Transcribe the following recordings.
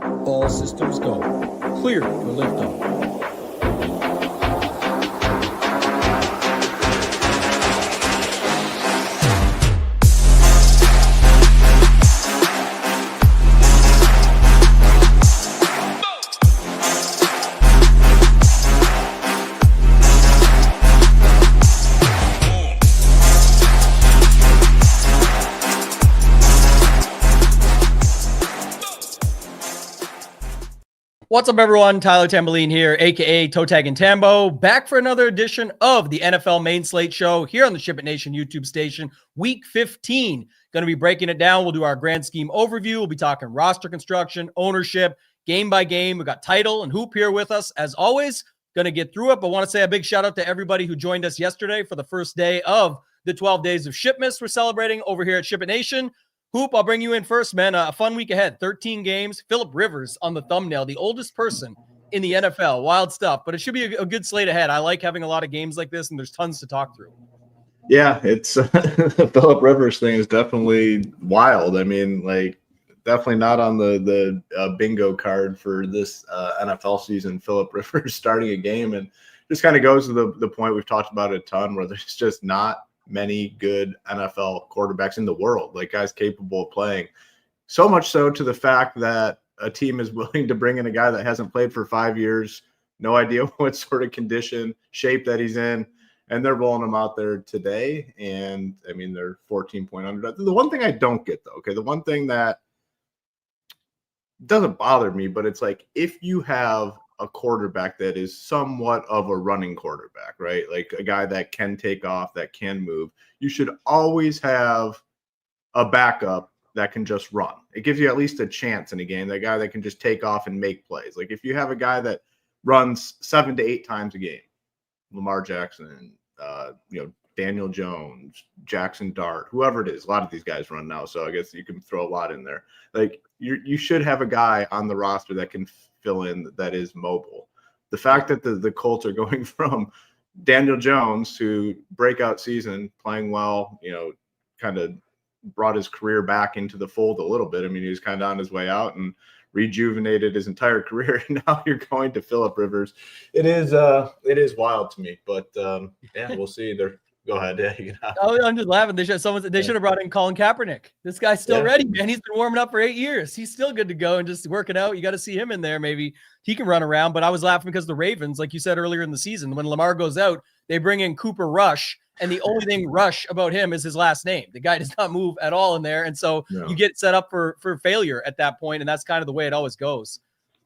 All systems go. Clear for liftoff. What's up, everyone? Tyler Tamboline here, a.k.a. ToeTagginTambo, back for another edition of the NFL Main Slate Show here on the Ship It Nation YouTube station. Week 15. Going to be breaking it down. We'll do our grand scheme overview. We'll be talking roster construction, ownership, game by game. We've got title and hoop here with us. As always, going to get through it, but want to say a big shout out to everybody who joined us yesterday for the first day of the 12 days of SHIPmas we're celebrating over here at Ship It Nation. Hoop, I'll bring you in first, man. A fun week ahead. 13 games. Phillip Rivers on the thumbnail, the oldest person in the NFL. Wild stuff, but it should be a good slate ahead. I like having a lot of games like this, and there's tons to talk through. Yeah, it's the Phillip Rivers thing is definitely wild. I mean, like, definitely not on the bingo card for this NFL season. Phillip Rivers starting a game, and just kind of goes to the point we've talked about a ton, where there's just not many good NFL quarterbacks in the world, like guys capable of playing. So much so to the fact that a team is willing to bring in a guy that hasn't played for 5 years, no idea what sort of condition, shape that he's in, and they're rolling him out there today. And I mean, they're 14-point underdog. The one thing I don't get, though, okay, the one thing that doesn't bother me, but it's like, if you have a quarterback that is somewhat of a running quarterback, right? Like a guy that can take off, that can move, you should always have a backup that can just run. It gives you at least a chance in a game, that guy that can just take off and make plays. Like if you have a guy that runs 7 to 8 times a game, Lamar Jackson, Daniel Jones, Jackson Dart, whoever it is, a lot of these guys run now, so I guess you can throw a lot in there. Like you should have a guy on the roster that can fill in, that is mobile. The fact that the Colts are going from Daniel Jones, who breakout season, playing well, kind of brought his career back into the fold a little bit. I mean, he was kind of on his way out and rejuvenated his entire career. And now you're going to Phillip Rivers. It is wild to me, but yeah, we'll see. Go ahead. Yeah, I'm just laughing. They should have brought in Colin Kaepernick. This guy's still ready, man. He's been warming up for 8 years. He's still good to go and just working out. You got to see him in there. Maybe he can run around. But I was laughing because the Ravens, like you said earlier in the season, when Lamar goes out, they bring in Cooper Rush. And the only thing Rush about him is his last name. The guy does not move at all in there. And so you get set up for failure at that point. And that's kind of the way it always goes.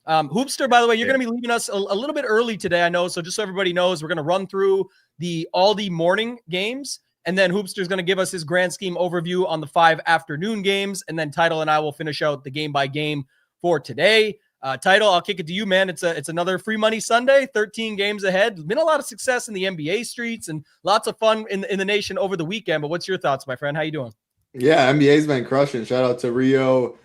Hoopster, by the way, you're going to be leaving us a little bit early today, I know. So just so everybody knows, we're going to run through all the morning games. And then Hoopster's going to give us his grand scheme overview on the 5 afternoon games. And then Title and I will finish out the game by game for today. Title, I'll kick it to you, man. It's another free money Sunday, 13 games ahead. There's been a lot of success in the NBA streets and lots of fun in the nation over the weekend. But what's your thoughts, my friend? How you doing? Yeah, NBA's been crushing. Shout out to Rio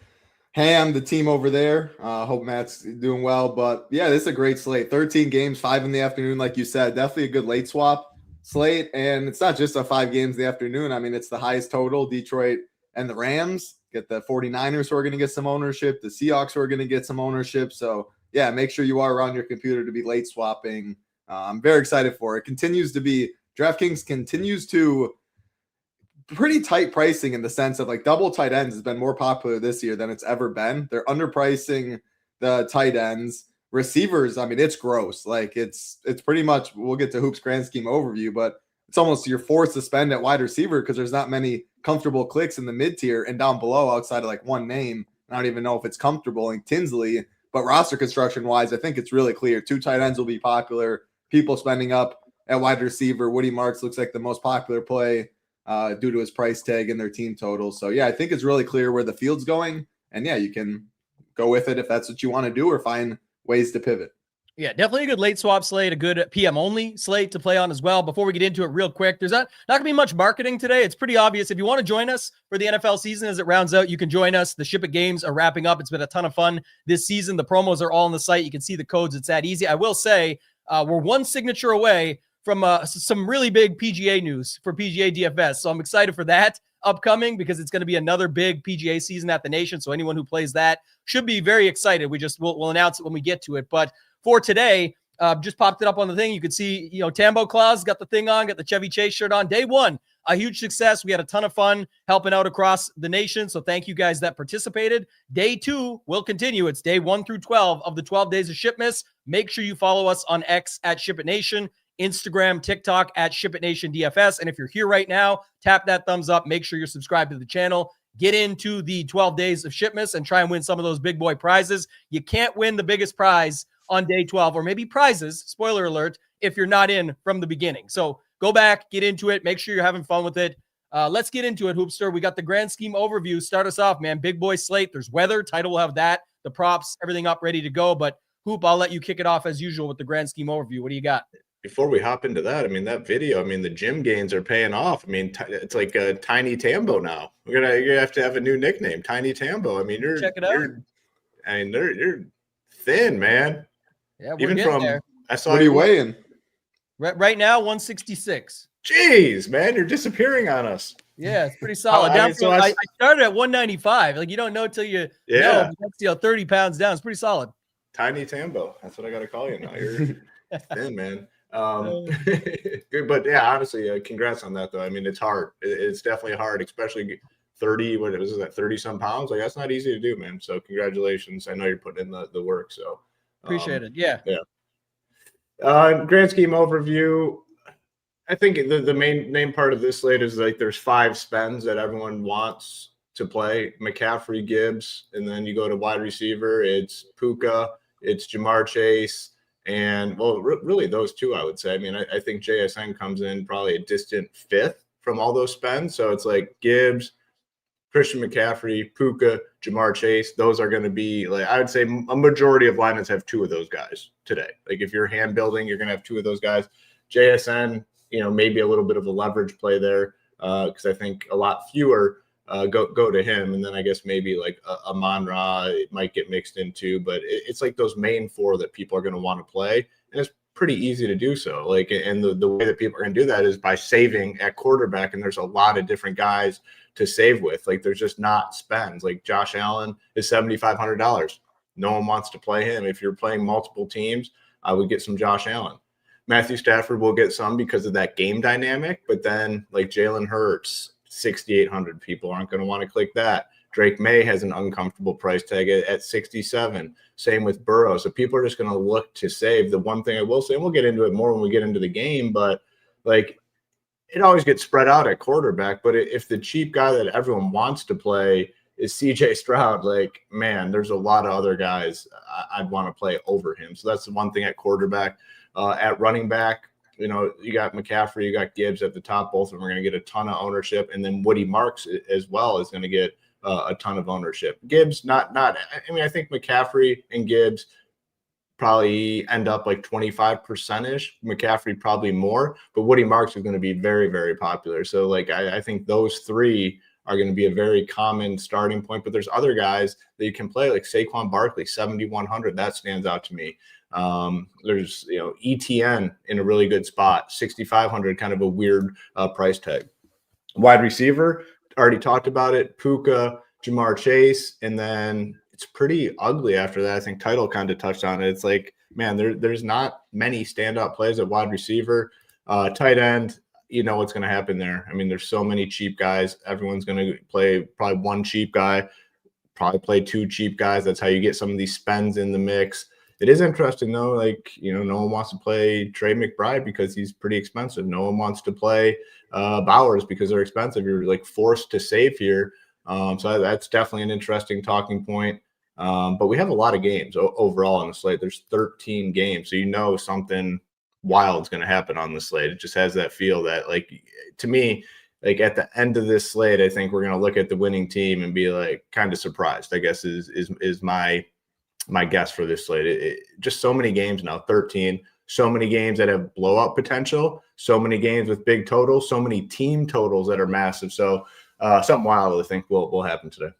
Ham, the team over there. Hope Matt's doing well. But yeah, this is a great slate. 13 games, 5 in the afternoon, like you said. Definitely a good late swap slate. And it's not just a 5 games in the afternoon. I mean, it's the highest total. Detroit and the Rams get the 49ers who are going to get some ownership. The Seahawks who are going to get some ownership. So yeah, make sure you are around your computer to be late swapping. I'm very excited for it. DraftKings continues to pretty tight pricing, in the sense of like double tight ends has been more popular this year than it's ever been. They're underpricing the tight ends. Receivers, I mean, it's gross. Like it's pretty much, we'll get to Hoop's grand scheme overview, but it's almost you're forced to spend at wide receiver because there's not many comfortable clicks in the mid tier and down below outside of like one name. I don't even know if it's comfortable in Tinsley, but roster construction wise, I think it's really clear. 2 tight ends will be popular. People spending up at wide receiver. Woody Marks looks like the most popular play due to his price tag and their team total. So yeah, I think it's really clear where the field's going. And yeah, you can go with it if that's what you want to do, or find ways to pivot. Yeah, definitely a good late swap slate, a good PM only slate to play on as well. Before we get into it real quick, there's not going to be much marketing today. It's pretty obvious. If you want to join us for the NFL season as it rounds out, you can join us. The Ship It games are wrapping up. It's been a ton of fun this season. The promos are all on the site. You can see the codes. It's that easy. I will say we're one signature away from some really big PGA news for PGA DFS. So I'm excited for that. upcoming because it's going to be another big PGA season at the Nation. So anyone who plays that should be very excited. We'll announce it when we get to it. But for today, just popped it up on the thing. You could see, Tambo Claus got the thing on, got the Chevy Chase shirt on. Day one, a huge success. We had a ton of fun helping out across the nation. So thank you guys that participated. Day two will continue. It's day 1 through 12 of the 12 days of SHIPmas. Make sure you follow us on X at ShipItNation, Instagram, TikTok at ShipItNation DFS. And if you're here right now, tap that thumbs up. Make sure you're subscribed to the channel. Get into the 12 days of SHIPmas and try and win some of those big boy prizes. You can't win the biggest prize on day 12, or maybe prizes, spoiler alert, if you're not in from the beginning. So go back, get into it. Make sure you're having fun with it. Let's get into it, Hoopster. We got the grand scheme overview. Start us off, man. Big boy slate. There's weather. Title will have that. The props, everything up, ready to go. But Hoop, I'll let you kick it off as usual with the grand scheme overview. What do you got? Before we hop into that, that video, the gym gains are paying off. It's like a Tiny Tambo now. You're gonna have to have a new nickname, Tiny Tambo. Check it out. You're thin, man. Yeah, we're getting there. I saw. What are you weighing? Right now, 166. Jeez, man, you're disappearing on us. Yeah, it's pretty solid. I started at 195. Like, you don't know till you know. That's 30 pounds down. It's pretty solid. Tiny Tambo. That's what I got to call you now. You're thin, man. But yeah, honestly, congrats on that though. It's hard. It's definitely hard, especially 30. What was that? 30 some pounds. Like, that's not easy to do, man. So congratulations. I know you're putting in the work. So appreciate it. Yeah. Grand scheme overview. I think the main part of this slate is like there's 5 spends that everyone wants to play: McCaffrey, Gibbs, and then you go to wide receiver. It's Puka, it's Jamar Chase, and really those two, I would say. I think JSN comes in probably a distant 5th from all those spends. So it's like Gibbs, Christian McCaffrey, Puka, Jamar Chase. Those are going to be, like, I would say a majority of lineups have 2 of those guys today. Like, if you're hand building, you're going to have 2 of those guys. JSN, maybe a little bit of a leverage play there because I think a lot fewer go to him. And then I guess maybe like a Amon-Ra, it might get mixed into, but it's like those main 4 that people are going to want to play. And it's pretty easy to do so. Like, and the way that people are going to do that is by saving at quarterback. And there's a lot of different guys to save with. Like, there's just not spends. Like, Josh Allen is $7,500. No one wants to play him. If you're playing multiple teams, I would get some Josh Allen. Matthew Stafford will get some because of that game dynamic, but then like Jalen Hurts, 6,800, people aren't going to want to click that. Drake May has an uncomfortable price tag at 67. Same with Burrow. So people are just going to look to save. The one thing I will say, and we'll get into it more when we get into the game, but like, it always gets spread out at quarterback. But if the cheap guy that everyone wants to play is CJ Stroud, like, man, there's a lot of other guys I'd want to play over him. So that's the one thing at quarterback. At running back, you got McCaffrey, you got Gibbs at the top. Both of them are going to get a ton of ownership. And then Woody Marks as well is going to get a ton of ownership. Gibbs, I think McCaffrey and Gibbs probably end up like 25%-ish. McCaffrey probably more, but Woody Marks is going to be very, very popular. So like, I think those 3 are going to be a very common starting point, but there's other guys that you can play, like Saquon Barkley, 7,100. That stands out to me. There's, ETN in a really good spot, 6,500, kind of a weird price tag. Wide receiver, already talked about it, Puka, Jamar Chase, and then it's pretty ugly after that. I think Title kind of touched on it. It's like, man, there's not many standout plays at wide receiver. Tight end, what's going to happen there. There's so many cheap guys. Everyone's going to play probably 1 cheap guy, probably play 2 cheap guys. That's how you get some of these spends in the mix. It is interesting, though, like, no one wants to play Trey McBride because he's pretty expensive. No one wants to play Bowers because they're expensive. You're, like, forced to save here. So that's definitely an interesting talking point. But we have a lot of games overall on the slate. There's 13 games. So something wild is going to happen on the slate. It just has that feel that, like, to me, like, at the end of this slate, I think we're going to look at the winning team and be, like, kind of surprised, I guess, is my guess for this slate. Just so many games now, 13, so many games that have blowout potential, so many games with big totals, so many team totals that are massive. So something wild I think will happen today.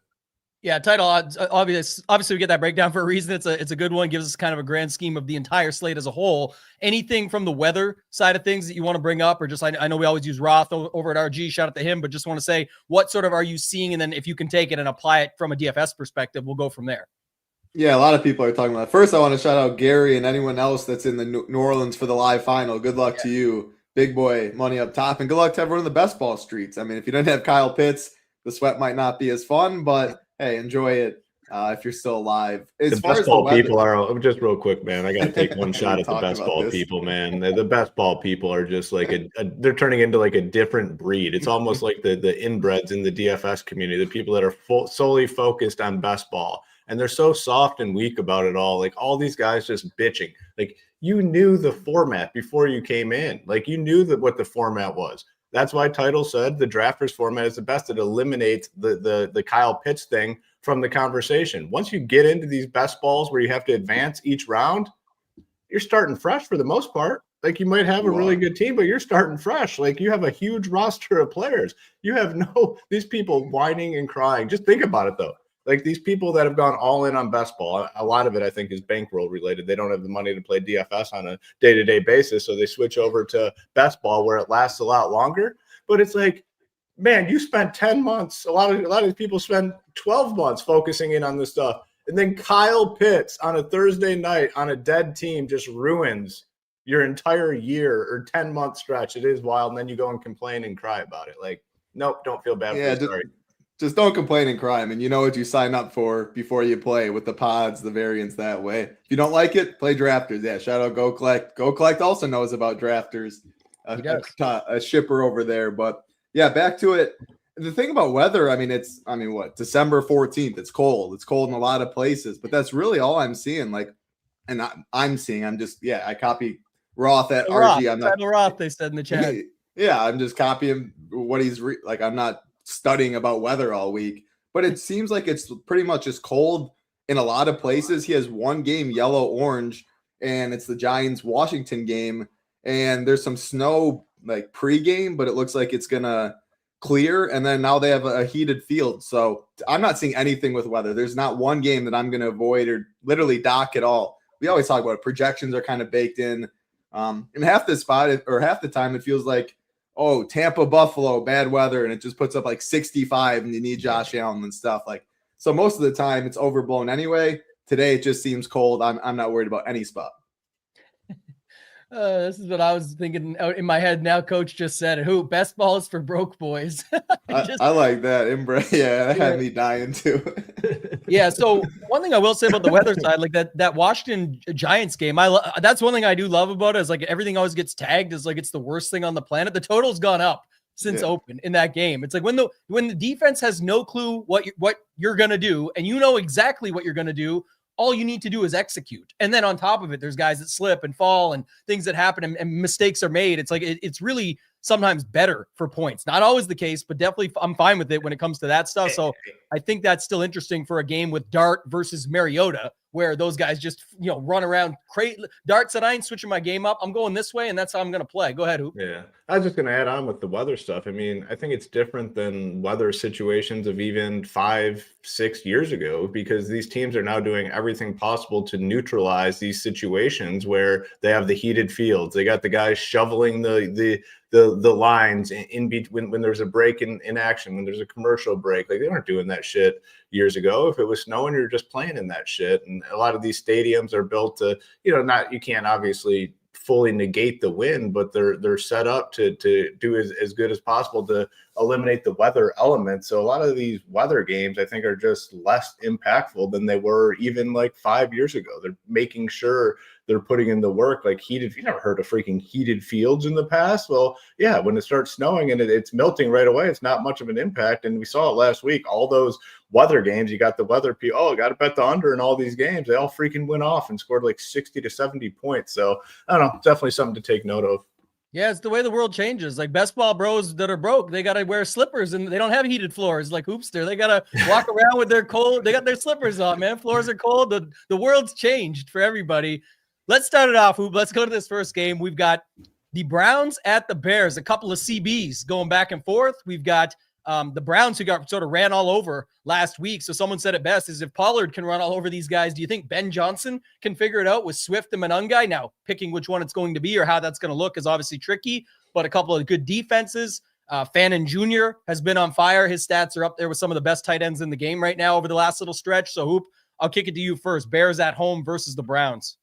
Yeah, title odds. Obviously, we get that breakdown for a reason. It's a good one. Gives us kind of a grand scheme of the entire slate as a whole. Anything from the weather side of things that you want to bring up, or just I know we always use Roth over at RG. Shout out to him, but just want to say what sort of are you seeing, and then if you can take it and apply it from a DFS perspective, we'll go from there. Yeah, a lot of people are talking about it. First, I want to shout out Gary and anyone else that's in the New Orleans for the live final. Good luck to you, big boy, money up top, and good luck to everyone in the best ball streets. I mean, if you don't have Kyle Pitts, the sweat might not be as fun, but hey, enjoy it if you're still alive. As far best as ball the weather, people are just real quick, man. I got to take one shot at the best ball people, man. The best ball people are just like they're turning into like a different breed. It's almost like the inbreds in the DFS community, the people that are solely focused on best ball. And they're so soft and weak about it all. Like all these guys just bitching. Like you knew the format before you came in. Like you knew what the format was. That's why Title said the drafters format is the best. It eliminates the Kyle Pitts thing from the conversation. Once you get into these best balls where you have to advance each round, you're starting fresh for the most part. Like you might have a really good team, but you're starting fresh. Like you have a huge roster of players. You have these people whining and crying. Just think about it though. Like these people that have gone all in on best ball, a lot of it I think is bankroll related. They don't have the money to play DFS on a day-to-day basis, so they switch over to best ball where it lasts a lot longer. But it's like, man, you spent 10 months. A lot of these people spend 12 months focusing in on this stuff. And then Kyle Pitts on a Thursday night on a dead team just ruins your entire year or 10-month stretch. It is wild. And then you go and complain and cry about it. Like, nope, don't feel bad. Yeah, just don't complain and cry. I mean, you know what you sign up for before you play with the pods, the variants that way. If you don't like it, play drafters. Yeah, shout out Go Collect. Go Collect also knows about drafters. A shipper over there. But yeah, back to it. The thing about weather, December 14th. It's cold. It's cold in a lot of places, but that's really all I'm seeing. Like, and I copy Roth at RG. I'm not Roth, they said in the chat. Yeah, I'm just copying what he's I'm not studying about weather all week, but it seems like it's pretty much just cold in a lot of places. He has one game, yellow, orange, and it's the Giants Washington game. And there's some snow like pregame, but it looks like it's going to clear. And then now they have a heated field. So I'm not seeing anything with weather. There's not one game that I'm going to avoid or literally dock at all. We always talk about it. Projections are kind of baked in. And half the time it feels like, oh, Tampa, Buffalo, bad weather. And it just puts up like 65 and you need Josh Allen and stuff like. So most of the time it's overblown anyway. Today it just seems cold. I'm not worried about any spot. This is what I was thinking in my head. Now, Coach just said it. Who best ball is for broke boys? I like that. Yeah, that had me dying too. Yeah. So one thing I will say about the weather side, like that Washington Giants game, that's one thing I do love about it is like everything always gets tagged as like it's the worst thing on the planet. The total's gone up since open in that game. It's like when the defense has no clue what you're gonna do, and you know exactly what you're gonna do. All you need to do is execute. And then on top of it, there's guys that slip and fall and things that happen and mistakes are made. It's like, it's really sometimes better for points. Not always the case, but definitely I'm fine with it when it comes to that stuff. So I think that's still interesting for a game with Dart versus Mariota, where those guys just, run around. Dart said, I ain't switching my game up. I'm going this way, and that's how I'm going to play. Go ahead, Hoop. Yeah. I was just going to add on with the weather stuff. I mean, I think it's different than weather situations of even 5-6 years ago, because these teams are now doing everything possible to neutralize these situations where they have the heated fields. They got the guys shoveling the lines in between when there's a break in action, when there's a commercial break. Like, they weren't doing that shit years ago. If it was snowing, you're just playing in that shit. And a lot of these stadiums are built to, you can't obviously fully negate the wind, but they're set up to do as good as possible to eliminate the weather element. So a lot of these weather games, I think, are just less impactful than they were even like 5 years ago. They're making sure they're putting in the work. Like you never heard of freaking heated fields in the past. Well, yeah, when it starts snowing and it's melting right away, it's not much of an impact. And we saw it last week. All those weather games, you got the weather people, I got to bet the under in all these games. They all freaking went off and scored like 60 to 70 points. So I don't know, definitely something to take note of. Yeah, it's the way the world changes. Like best ball bros that are broke, they got to wear slippers and they don't have heated floors like Hoopster. They got to walk around with their cold. They got their slippers on, man. Floors are cold. The world's changed for everybody. Let's start it off, Hoop. Let's go to this first game. We've got the Browns at the Bears, a couple of CBs going back and forth. We've got the Browns, who got sort of ran all over last week. So someone said it best, is if Pollard can run all over these guys, do you think Ben Johnson can figure it out with Swift and Monangai? Now, picking which one it's going to be or how that's going to look is obviously tricky, but a couple of good defenses. Fannin Jr. has been on fire. His stats are up there with some of the best tight ends in the game right now over the last little stretch. So Hoop, I'll kick it to you first. Bears at home versus the Browns.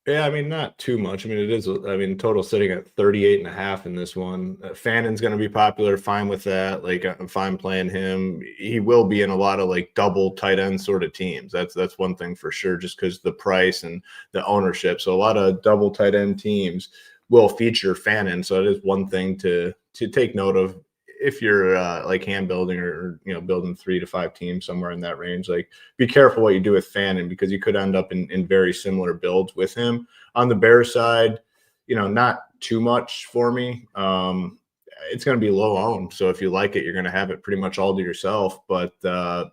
Yeah, I mean, not too much. I mean, it is, total sitting at 38.5 in this one. Fannin's going to be popular. Fine with that. Like, I'm fine playing him. He will be in a lot of like double tight end sort of teams. That's one thing for sure, just because the price and the ownership. So a lot of double tight end teams will feature Fannin. So it is one thing to take note of if you're like hand building or building 3 to 5 teams somewhere in that range. Like, be careful what you do with Fannin, because you could end up in very similar builds with him. On the Bears side, not too much for me. It's going to be low owned, so if you like it, you're going to have it pretty much all to yourself. But I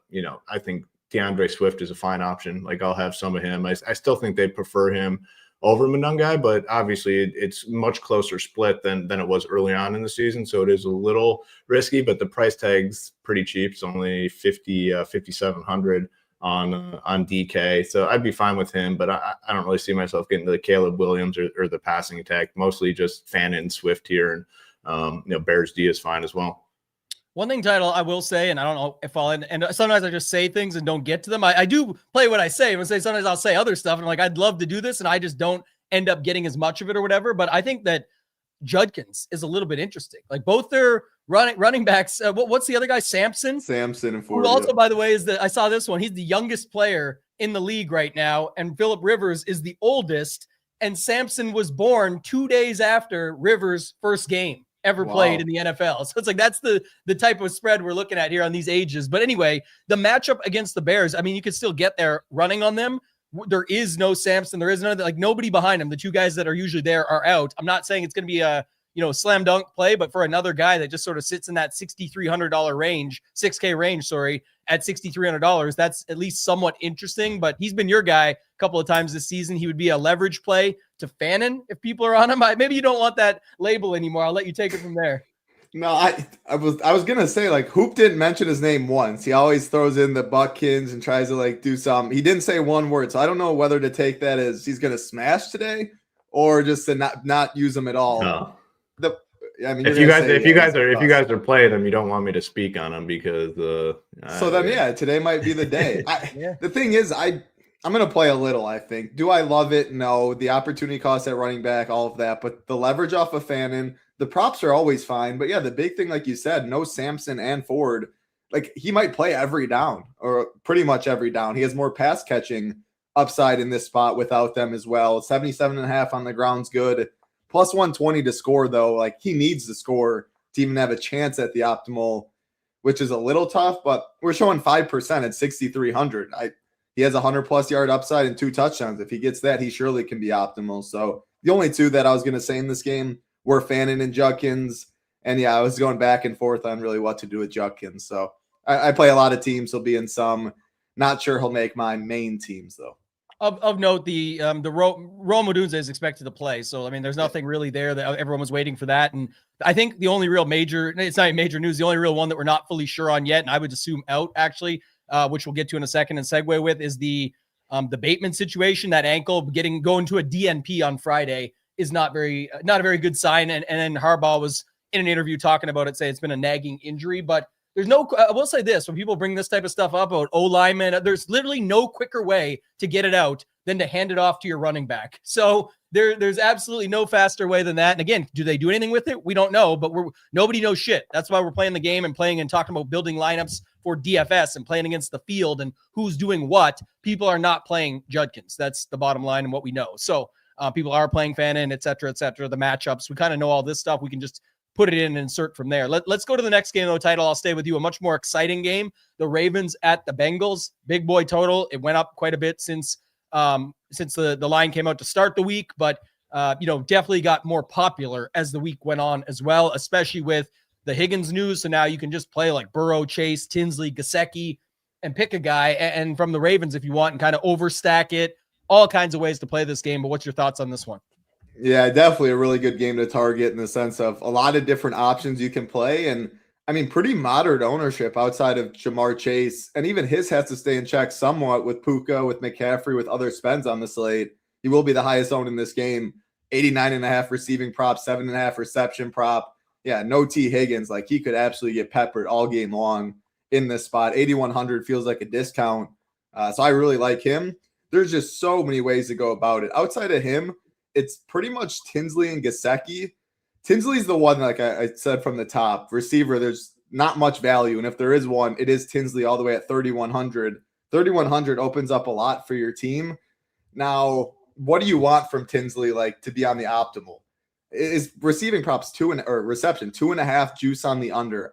think DeAndre Swift is a fine option. Like, I'll have some of him. I still think they prefer him over Monangai, but obviously it's much closer split than it was early on in the season. So it is a little risky, but the price tag's pretty cheap. It's only 5,700 on DK. So I'd be fine with him, but I don't really see myself getting to the Caleb Williams or the passing attack, mostly just Fannin and Swift here. And, Bears D is fine as well. One thing, Title, I will say, and I don't know if I'll, and sometimes I just say things and don't get to them. I do play what I say. Sometimes I'll say other stuff, and I'm like, I'd love to do this, and I just don't end up getting as much of it or whatever. But I think that Judkins is a little bit interesting. Like, both their running backs. What's the other guy? Samson and Ford. Who also, by the way, I saw this one. He's the youngest player in the league right now, and Phillip Rivers is the oldest. And Samson was born 2 days after Rivers' first game ever played in the NFL. So it's like, that's the type of spread we're looking at here on these ages. But anyway, the matchup against the Bears, I mean, you could still get there running on them. There is no Samson. There is nobody behind him. The two guys that are usually there are out. I'm not saying it's going to be a slam dunk play, but for another guy that just sort of sits in that $6,300 range, $6K range, at $6,300, that's at least somewhat interesting. But he's been your guy a couple of times this season. He would be a leverage play to Fannin if people are on him. Maybe you don't want that label anymore. I'll let you take it from there. No, I was gonna say, like, Hoop didn't mention his name once. He always throws in the Buckins and tries to like do something. He didn't say one word, so I don't know whether to take that as he's gonna smash today or just to not use him at all. No. If you guys are playing them, you don't want me to speak on them because today might be the day. The thing is, I'm going to play a little, I think. Do I love it? No. The opportunity cost at running back, all of that. But the leverage off of Fannin, the props are always fine. But yeah, the big thing, like you said, no Samson and Ford. Like, he might play every down or pretty much every down. He has more pass catching upside in this spot without them as well. 77.5 on the ground's good. Plus 120 to score, though. Like, he needs to score to even have a chance at the optimal, which is a little tough. But we're showing 5% at 6,300. He has 100+ yard upside and 2 touchdowns. If he gets that, he surely can be optimal. So the only two that I was going to say in this game were Fannin and Judkins. And yeah, I was going back and forth on really what to do with Judkins. So I play a lot of teams. He'll be in some. Not sure he'll make my main teams, though. Of note, the Rome Odunze is expected to play. So, I mean, there's nothing really there that everyone was waiting for that. And I think the only real it's not major news. The only real one that we're not fully sure on yet, and I would assume out actually, which we'll get to in a second and segue with, is the Bateman situation. That ankle going to a DNP on Friday is not a very good sign. And then Harbaugh was in an interview talking about it, say it's been a nagging injury, but I will say this, when people bring this type of stuff up about O-lineman, there's literally no quicker way to get it out than to hand it off to your running back. So there's absolutely no faster way than that. And again, do they do anything with it? We don't know, but nobody knows shit. That's why we're playing the game and playing and talking about building lineups for DFS and playing against the field and who's doing what. People are not playing Judkins. That's the bottom line and what we know. So people are playing Fannin, et cetera, the matchups. We kind of know all this stuff. We can just put it in and insert from there. Let's go to the next game, though, Title. I'll stay with you. A much more exciting game. The Ravens at the Bengals. Big boy total. It went up quite a bit since the line came out to start the week, but definitely got more popular as the week went on as well, especially with the Higgins news. So now you can just play like Burrow, Chase, Tinsley, Gesicki, and pick a guy and from the Ravens if you want and kind of overstack it. All kinds of ways to play this game. But what's your thoughts on this one? Yeah, definitely a really good game to target in the sense of a lot of different options you can play. And I mean, pretty moderate ownership outside of Jamar Chase. And even his has to stay in check somewhat with Puka, with McCaffrey, with other spends on the slate. He will be the highest owned in this game. 89.5 receiving prop, 7.5 reception prop. Yeah, no T. Higgins. Like, he could absolutely get peppered all game long in this spot. 8,100 feels like a discount. So I really like him. There's just so many ways to go about it. Outside of him, it's pretty much Tinsley and Gesicki. Tinsley's the one, like I said from the top. Receiver, there's not much value. And if there is one, it is Tinsley all the way at 3,100. 3,100 opens up a lot for your team. Now, what do you want from Tinsley, like, to be on the optimal? Is receiving props reception 2.5 juice on the under?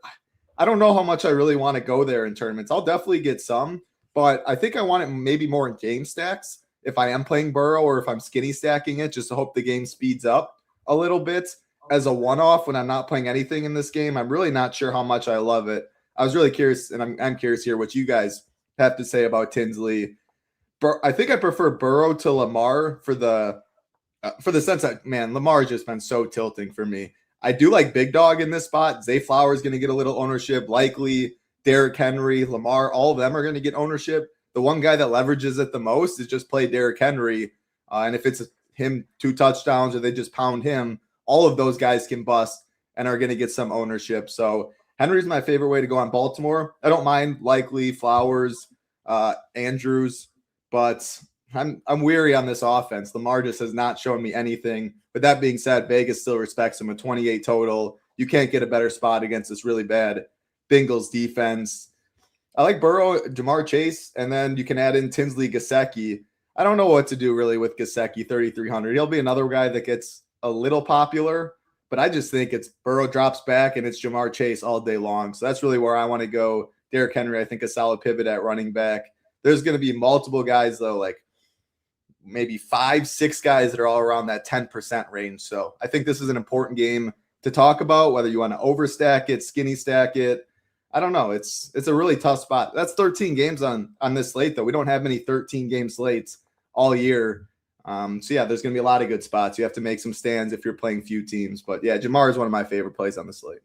I don't know how much I really want to go there in tournaments. I'll definitely get some, but I think I want it maybe more in game stacks if I am playing Burrow or if I'm skinny stacking it, just to hope the game speeds up a little bit. As a one-off when I'm not playing anything in this game, I'm really not sure how much I love it. I was really curious, and I'm curious here what you guys have to say about Tinsley. I think I prefer Burrow to Lamar for the sense that, man, Lamar has just been so tilting for me. I do like Big Dog in this spot. Zay Flowers is going to get a little ownership. Likely Derrick Henry, Lamar, all of them are going to get ownership. The one guy that leverages it the most is just play Derrick Henry. And if it's him 2 touchdowns or they just pound him, all of those guys can bust and are going to get some ownership. So Henry's my favorite way to go on Baltimore. I don't mind Likely, Flowers, Andrews, but I'm weary on this offense. Lamar just has not shown me anything. But that being said, Vegas still respects him, a 28 total. You can't get a better spot against this really bad Bengals defense. I like Burrow, Jamar Chase, and then you can add in Tinsley, Gesicki. I don't know what to do really with Gesicki, 3,300. He'll be another guy that gets a little popular, but I just think it's Burrow drops back and it's Jamar Chase all day long. So that's really where I want to go. Derrick Henry, I think a solid pivot at running back. There's going to be multiple guys though, like maybe 5-6 guys that are all around that 10% range. So I think this is an important game to talk about, whether you want to overstack it, skinny stack it. I don't know. It's a really tough spot. That's 13 games on this slate though. We don't have many 13 game slates all year. So yeah, there's going to be a lot of good spots. You have to make some stands if you're playing few teams, but yeah, Jamar is one of my favorite plays on the slate.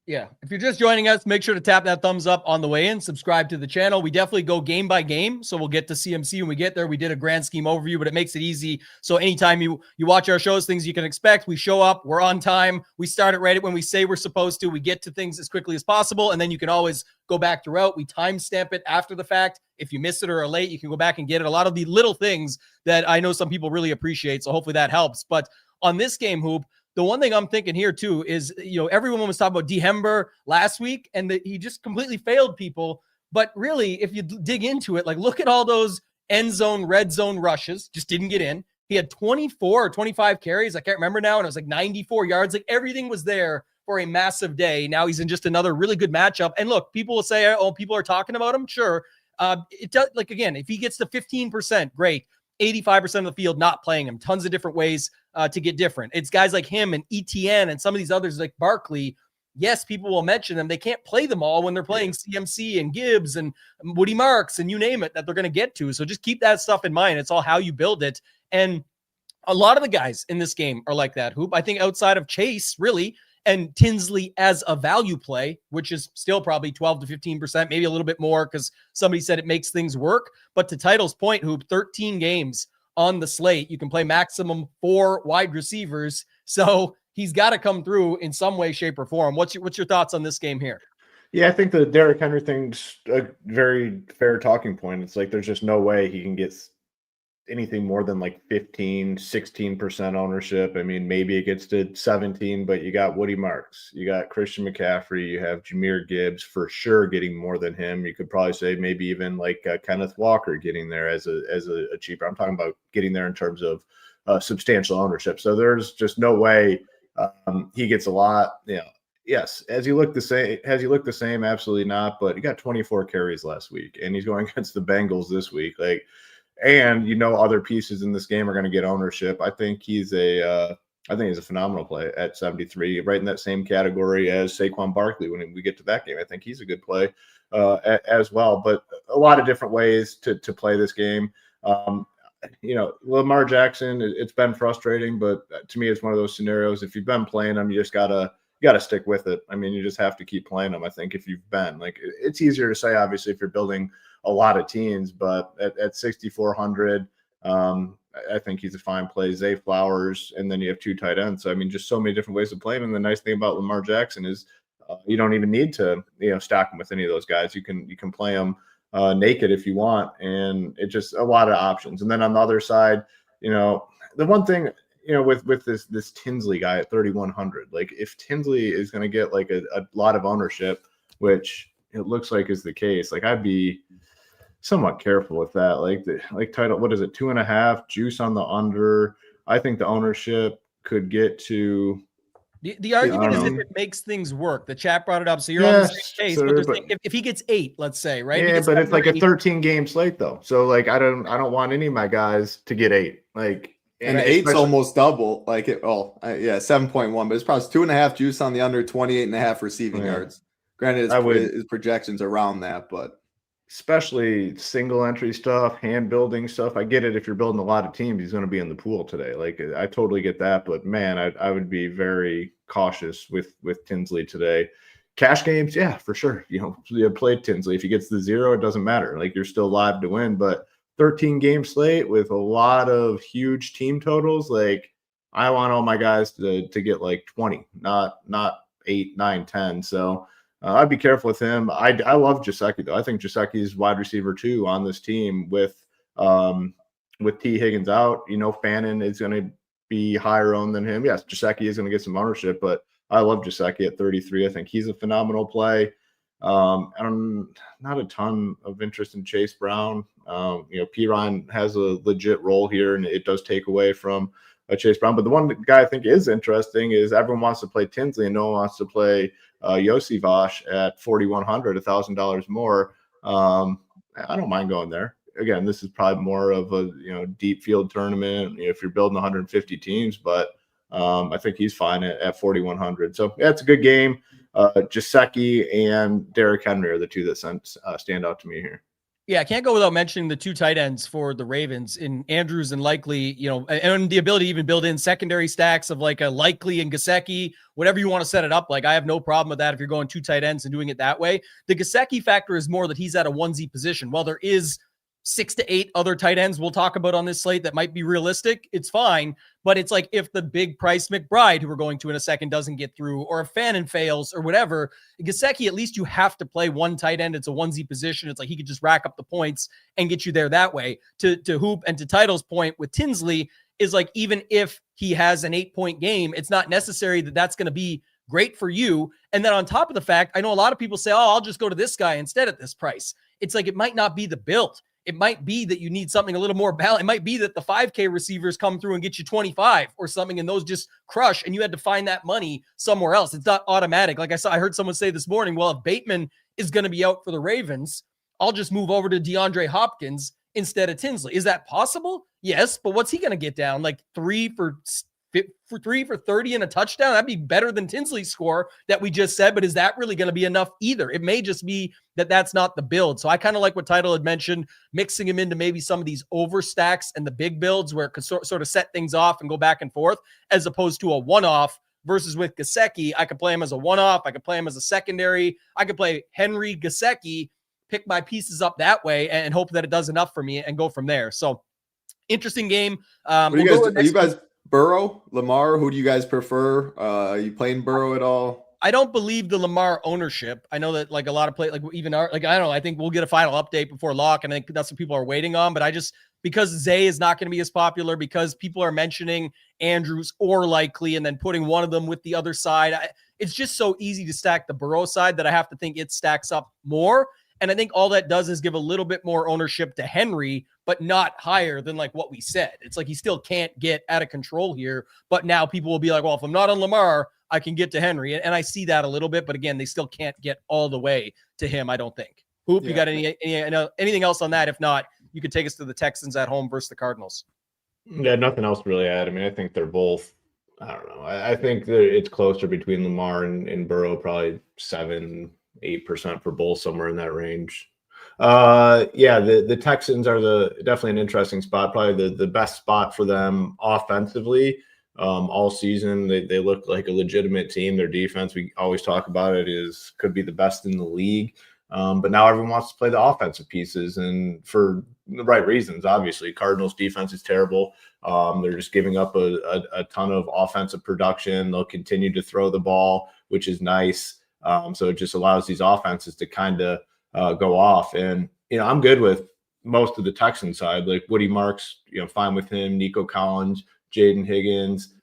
Yeah. If you're just joining us, make sure to tap that thumbs up on the way in, subscribe to the channel. We definitely go game by game. So we'll get to CMC when we get there. We did a grand scheme overview, but it makes it easy. So anytime you watch our shows, things you can expect, we show up, we're on time. We start it right when we say we're supposed to. We get to things as quickly as possible. And then you can always go back throughout. We timestamp it after the fact. If you miss it or are late, you can go back and get it. A lot of the little things that I know some people really appreciate. So hopefully that helps. But on this game, Hoop, the one thing I'm thinking here too is, everyone was talking about D. Hember last week and he just completely failed people. But really, if you dig into it, like look at all those end zone, red zone rushes, just didn't get in. He had 24 or 25 carries. I can't remember now. And it was like 94 yards. Like everything was there for a massive day. Now he's in just another really good matchup. And look, people will say, oh, people are talking about him. Sure. It does, like, again, if he gets to 15%, great. 85% of the field not playing him. Tons of different ways to get different. It's guys like him and ETN and some of these others like Barkley. Yes, people will mention them. They can't play them all when they're playing CMC and Gibbs and Woody Marks and you name it that they're going to get to. So just keep that stuff in mind. It's all how you build it. And a lot of the guys in this game are like that, Hoop. I think outside of Chase, really, and Tinsley as a value play, which is still probably 12 to 15%, maybe a little bit more because somebody said it makes things work. But to Title's point, Hoop, 13 games on the slate. You can play maximum 4 wide receivers. So he's got to come through in some way, shape, or form. What's your thoughts on this game here? Yeah, I think the Derrick Henry thing's a very fair talking point. It's like there's just no way he can get anything more than like 15-16% ownership. I mean, maybe it gets to 17, but you got Woody Marks, you got Christian McCaffrey, you have Jahmyr Gibbs for sure getting more than him. You could probably say maybe even like Kenneth Walker getting there as a cheaper. I'm talking about getting there in terms of substantial ownership. So there's just no way he gets a lot. Yes. Has he looked the same? Absolutely not. But he got 24 carries last week, and he's going against the Bengals this week. And other pieces in this game are going to get ownership. I think he's a phenomenal play at 73, right in that same category as Saquon Barkley when we get to that game. I think he's a good play as well. But a lot of different ways to play this game. Lamar Jackson, it's been frustrating, but to me, it's one of those scenarios. If you've been playing him, you just gotta you got to stick with it. I mean, you just have to keep playing them. I think if you've been like, it's easier to say, obviously, if you're building a lot of teams, but at 6,400, I think he's a fine play. Zay Flowers, and then you have 2 tight ends. So I mean, just so many different ways to play him. And the nice thing about Lamar Jackson is you don't even need to stack him with any of those guys. You can play him naked if you want, and it's just a lot of options. And then on the other side, the one thing with this Tinsley guy at 3,100, like if Tinsley is going to get like a lot of ownership, which it looks like is the case, like I'd be somewhat careful with that. Like title, what is it, 2.5 juice on the under? I think the ownership could get to. The argument is if it makes things work. The chat brought it up, so you're on the same case. Sir, but if he gets 8, let's say, right? Yeah, but it's like a 13-game slate though. So like I don't want any of my guys to get 8. Like and 8's almost double. Like 7.1, but it's probably 2.5 juice on the under, 28.5 receiving yards. Granted, his projections around that, but. Especially single entry stuff, hand building stuff. I get it. If you're building a lot of teams, he's going to be in the pool today. Like I totally get that, but man, I would be very cautious with Tinsley today. Cash games, yeah, for sure. You play Tinsley. If he gets the 0, it doesn't matter. Like you're still live to win. But 13-game slate with a lot of huge team totals. Like I want all my guys to get like 20, not 8, 9, 10. So. I'd be careful with him. I love Gesicki though. I think Gesicki is wide receiver 2 on this team with T. Higgins out. Fannin is going to be higher owned than him. Yes, Gesicki is going to get some ownership, but I love Gesicki at 33. I think he's a phenomenal play. I'm not a ton of interest in Chase Brown. Piron has a legit role here, and it does take away from Chase Brown. But the one guy I think is interesting is everyone wants to play Tinsley and no one wants to play Yossi Vosh at 4,100, $1,000 more. I don't mind going there. Again, this is probably more of a deep field tournament if you're building 150 teams, but I think he's fine at 4,100. So yeah, it's a good game. Gesicki and Derrick Henry are the 2 that stand out to me here. Yeah, I can't go without mentioning the 2 tight ends for the Ravens in Andrews and Likely, and the ability to even build in secondary stacks of like a Likely and Gesicki, whatever you want to set it up. Like I have no problem with that if you're going 2 tight ends and doing it that way. The Gesicki factor is more that he's at a 1Z position. While there is 6 to 8 other tight ends we'll talk about on this slate that might be realistic, it's fine. But it's like if the big price McBride, who we're going to in a second, doesn't get through, or if Fannin fails or whatever, Gesicki, at least you have to play 1 tight end. It's a 1Z position. It's like he could just rack up the points and get you there that way. To Hoop and to Title's point with Tinsley is like, even if he has an 8-point game, it's not necessary that that's going to be great for you. And then on top of the fact, I know a lot of people say, I'll just go to this guy instead at this price. It's like, it might not be the build. It might be that you need something a little more balanced. It might be that the 5K receivers come through and get you 25 or something, and those just crush, and you had to find that money somewhere else. It's not automatic. Like I heard someone say this morning, well, if Bateman is going to be out for the Ravens, I'll just move over to DeAndre Hopkins instead of Tinsley. Is that possible? Yes, but what's he going to get down? Like 3 for 30 and a touchdown? That'd be better than Tinsley's score that we just said, but is that really going to be enough either? It may just be that that's not the build. So I kind of like what Title had mentioned, mixing him into maybe some of these overstacks and the big builds where it could sort of set things off and go back and forth, as opposed to a one-off. Versus with Gesicki, I could play him as a one-off. I could play him as a secondary. I could play Henry Gesicki, pick my pieces up that way and hope that it does enough for me and go from there. So interesting game. Are you guys Burrow, Lamar? Who do you guys prefer? Are you playing Burrow at all? I don't believe the Lamar ownership. I know that like a lot of play, like even our, like, I don't know, I think we'll get a final update before lock. And I think that's what people are waiting on. But because Zay is not going to be as popular, because people are mentioning Andrews or Likely and then putting one of them with the other side. It's just so easy to stack the Burrow side that I have to think it stacks up more. And I think all that does is give a little bit more ownership to Henry, but not higher than like what we said. It's like he still can't get out of control here. But now people will be like, well, if I'm not on Lamar, I can get to Henry. And I see that a little bit. But again, they still can't get all the way to him, I don't think. Hoop, you got anything else on that? If not, you could take us to the Texans at home versus the Cardinals. Yeah, nothing else to really add. I mean, I think they're both, I don't know. I think that it's closer between Lamar and Burrow, probably 7-8% for both, somewhere in that range. The Texans are definitely an interesting spot, probably the best spot for them offensively. all season. They look like a legitimate team. Their defense, we always talk about it, could be the best in the league. But now everyone wants to play the offensive pieces, and for the right reasons, obviously. Cardinals defense is terrible. They're just giving up a ton of offensive production. They'll continue to throw the ball, which is nice. So it just allows these offenses to kind of go off. And, I'm good with most of the Texan side, like Woody Marks, fine with him, Nico Collins, Jaden Higgins,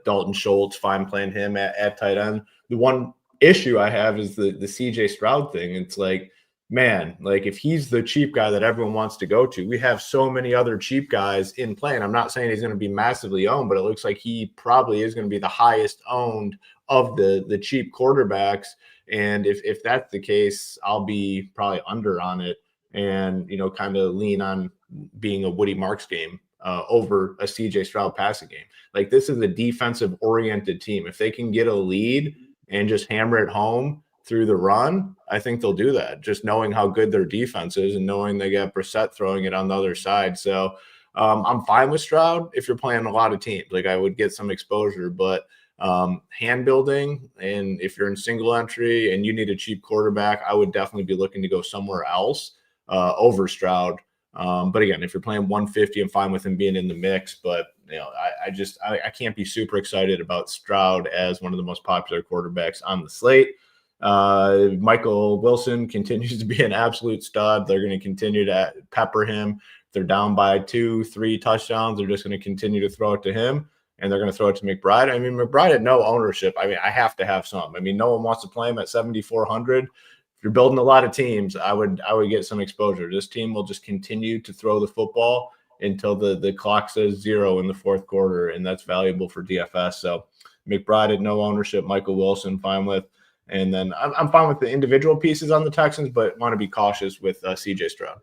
Dalton Schultz, fine playing him at tight end. The one issue I have is the CJ Stroud thing. It's like, man, like if he's the cheap guy that everyone wants to go to, we have so many other cheap guys in play. And I'm not saying he's going to be massively owned, but it looks like he probably is going to be the highest owned of the cheap quarterbacks. And if that's the case, I'll be probably under on it and, kind of lean on being a Woody Marks game over a CJ Stroud passing game. Like, this is a defensive oriented team. If they can get a lead and just hammer it home through the run, I think they'll do that, just knowing how good their defense is and knowing they got Brissett throwing it on the other side. So I'm fine with Stroud if you're playing a lot of teams. Like, I would get some exposure, but hand building, and if you're in single entry and you need a cheap quarterback, I would definitely be looking to go somewhere else over Stroud. But again, if you're playing 150, I'm fine with him being in the mix. But I can't be super excited about Stroud as one of the most popular quarterbacks on the slate. Michael Wilson continues to be an absolute stud. They're going to continue to pepper him. If they're down by 2-3 touchdowns, they're just going to continue to throw it to him, and they're going to throw it to McBride. I mean, McBride had no ownership. I mean, I have to have some. I mean, no one wants to play him at 7,400. If you're building a lot of teams, I would get some exposure. This team will just continue to throw the football until the clock says 0 in the fourth quarter, and that's valuable for DFS. So McBride had no ownership. Michael Wilson, fine with. And then I'm fine with the individual pieces on the Texans, but want to be cautious with CJ Stroud.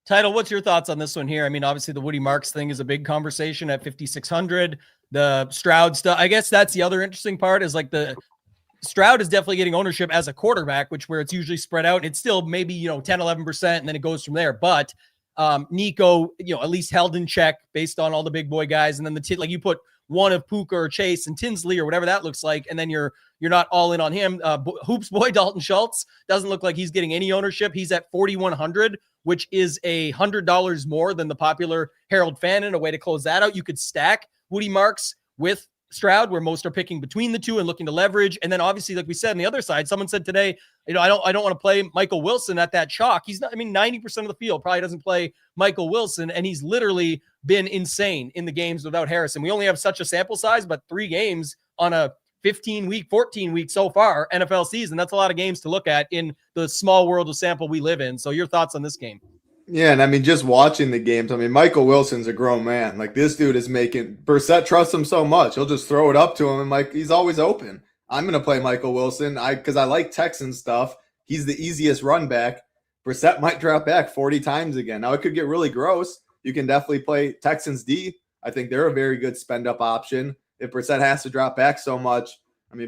Title, what's your thoughts on this one here? I mean, obviously the Woody Marks thing is a big conversation at 5,600. The Stroud stuff, I guess that's the other interesting part, is like the Stroud is definitely getting ownership as a quarterback, where it's usually spread out. It's still maybe, 10, 11%, and then it goes from there. But Nico, at least held in check based on all the big boy guys. And then like you put one of Puka or Chase and Tinsley or whatever that looks like, and then you're not all in on him. Hoops boy Dalton Schultz doesn't look like he's getting any ownership. He's at 4,100, which is $100 more than the popular Harold Fannin. A way to close that out. You could stack Woody Marks with Stroud, where most are picking between the two and looking to leverage. And then obviously, like we said, on the other side, someone said today, I don't want to play Michael Wilson at that chalk. He's not, 90% of the field probably doesn't play Michael Wilson, and he's literally been insane in the games without Harrison. We only have such a sample size, but 3 games on a 15-week, 14-week so far NFL season. That's a lot of games to look at in the small world of sample we live in. So your thoughts on this game? Yeah, and I mean, just watching the games, Michael Wilson's a grown man. Like, this dude is making – Brissett trusts him so much. He'll just throw it up to him, and he's always open. I'm going to play Michael Wilson because I like Texan stuff. He's the easiest run back. Brissett might drop back 40 times again. Now, it could get really gross. You can definitely play Texans D. I think they're a very good spend-up option. If Brissett has to drop back so much,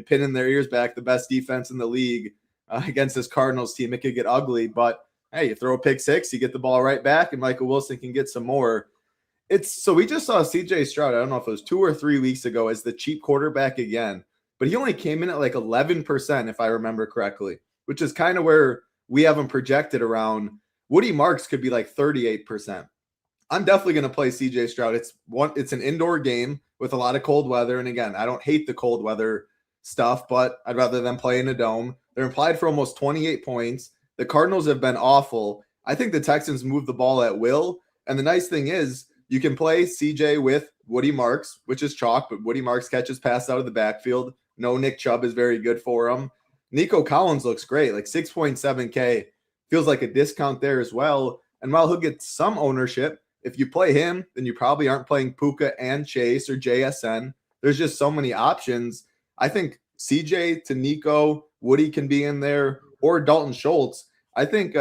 pinning their ears back, the best defense in the league against this Cardinals team, it could get ugly. But hey, you throw a pick six, you get the ball right back, and Michael Wilson can get some more. So we just saw CJ Stroud, I don't know if it was 2 or 3 weeks ago, as the cheap quarterback again, but he only came in at like 11%, if I remember correctly, which is kind of where we have him projected around. Woody Marks could be like 38%. I'm definitely going to play CJ Stroud. It's an indoor game with a lot of cold weather. And again, I don't hate the cold weather stuff, but I'd rather them play in a dome. They're implied for almost 28 points. The Cardinals have been awful. I think the Texans move the ball at will. And the nice thing is you can play CJ with Woody Marks, which is chalk, but Woody Marks catches pass out of the backfield. No Nick Chubb is very good for him. Nico Collins looks great, like 6.7K. Feels like a discount there as well. And while he'll get some ownership, if you play him, then you probably aren't playing Puka and Chase or JSN. There's just so many options. I think CJ to Nico, Woody can be in there, or Dalton Schultz. I think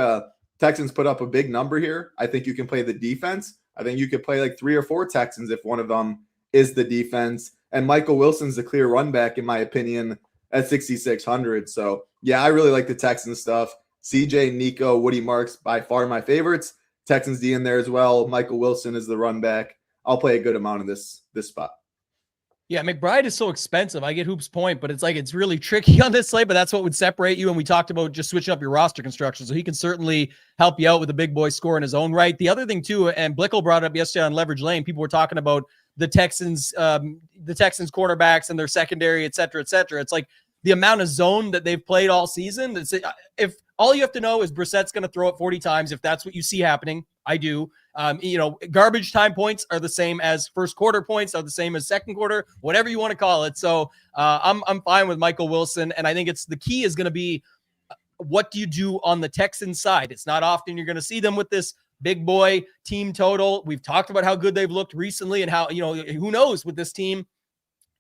Texans put up a big number here. I think you can play the defense. I think you could play like 3 or 4 Texans if one of them is the defense. And Michael Wilson's the clear run back, in my opinion, at 6,600. So, yeah, I really like the Texans stuff. CJ, Nico, Woody Marks, by far my favorites. Texans D in there as well. Michael Wilson is the run back. I'll play a good amount of this spot. Yeah, McBride is so expensive. I get Hoop's point, but it's really tricky on this slate, but that's what would separate you. And we talked about just switching up your roster construction. So he can certainly help you out with a big boy score in his own right. The other thing too, and Blickel brought it up yesterday on Leverage Lane, people were talking about the Texans quarterbacks and their secondary, et cetera, et cetera. It's like the amount of zone that they've played all season. If all you have to know is Brissett's going to throw it 40 times, if that's what you see happening, I do. Garbage time points are the same as first quarter points, are the same as second quarter, whatever you want to call it. So I'm fine with Michael Wilson. And I think the key is going to be, what do you do on the Texans side? It's not often you're going to see them with this big boy team total. We've talked about how good they've looked recently and how, who knows with this team,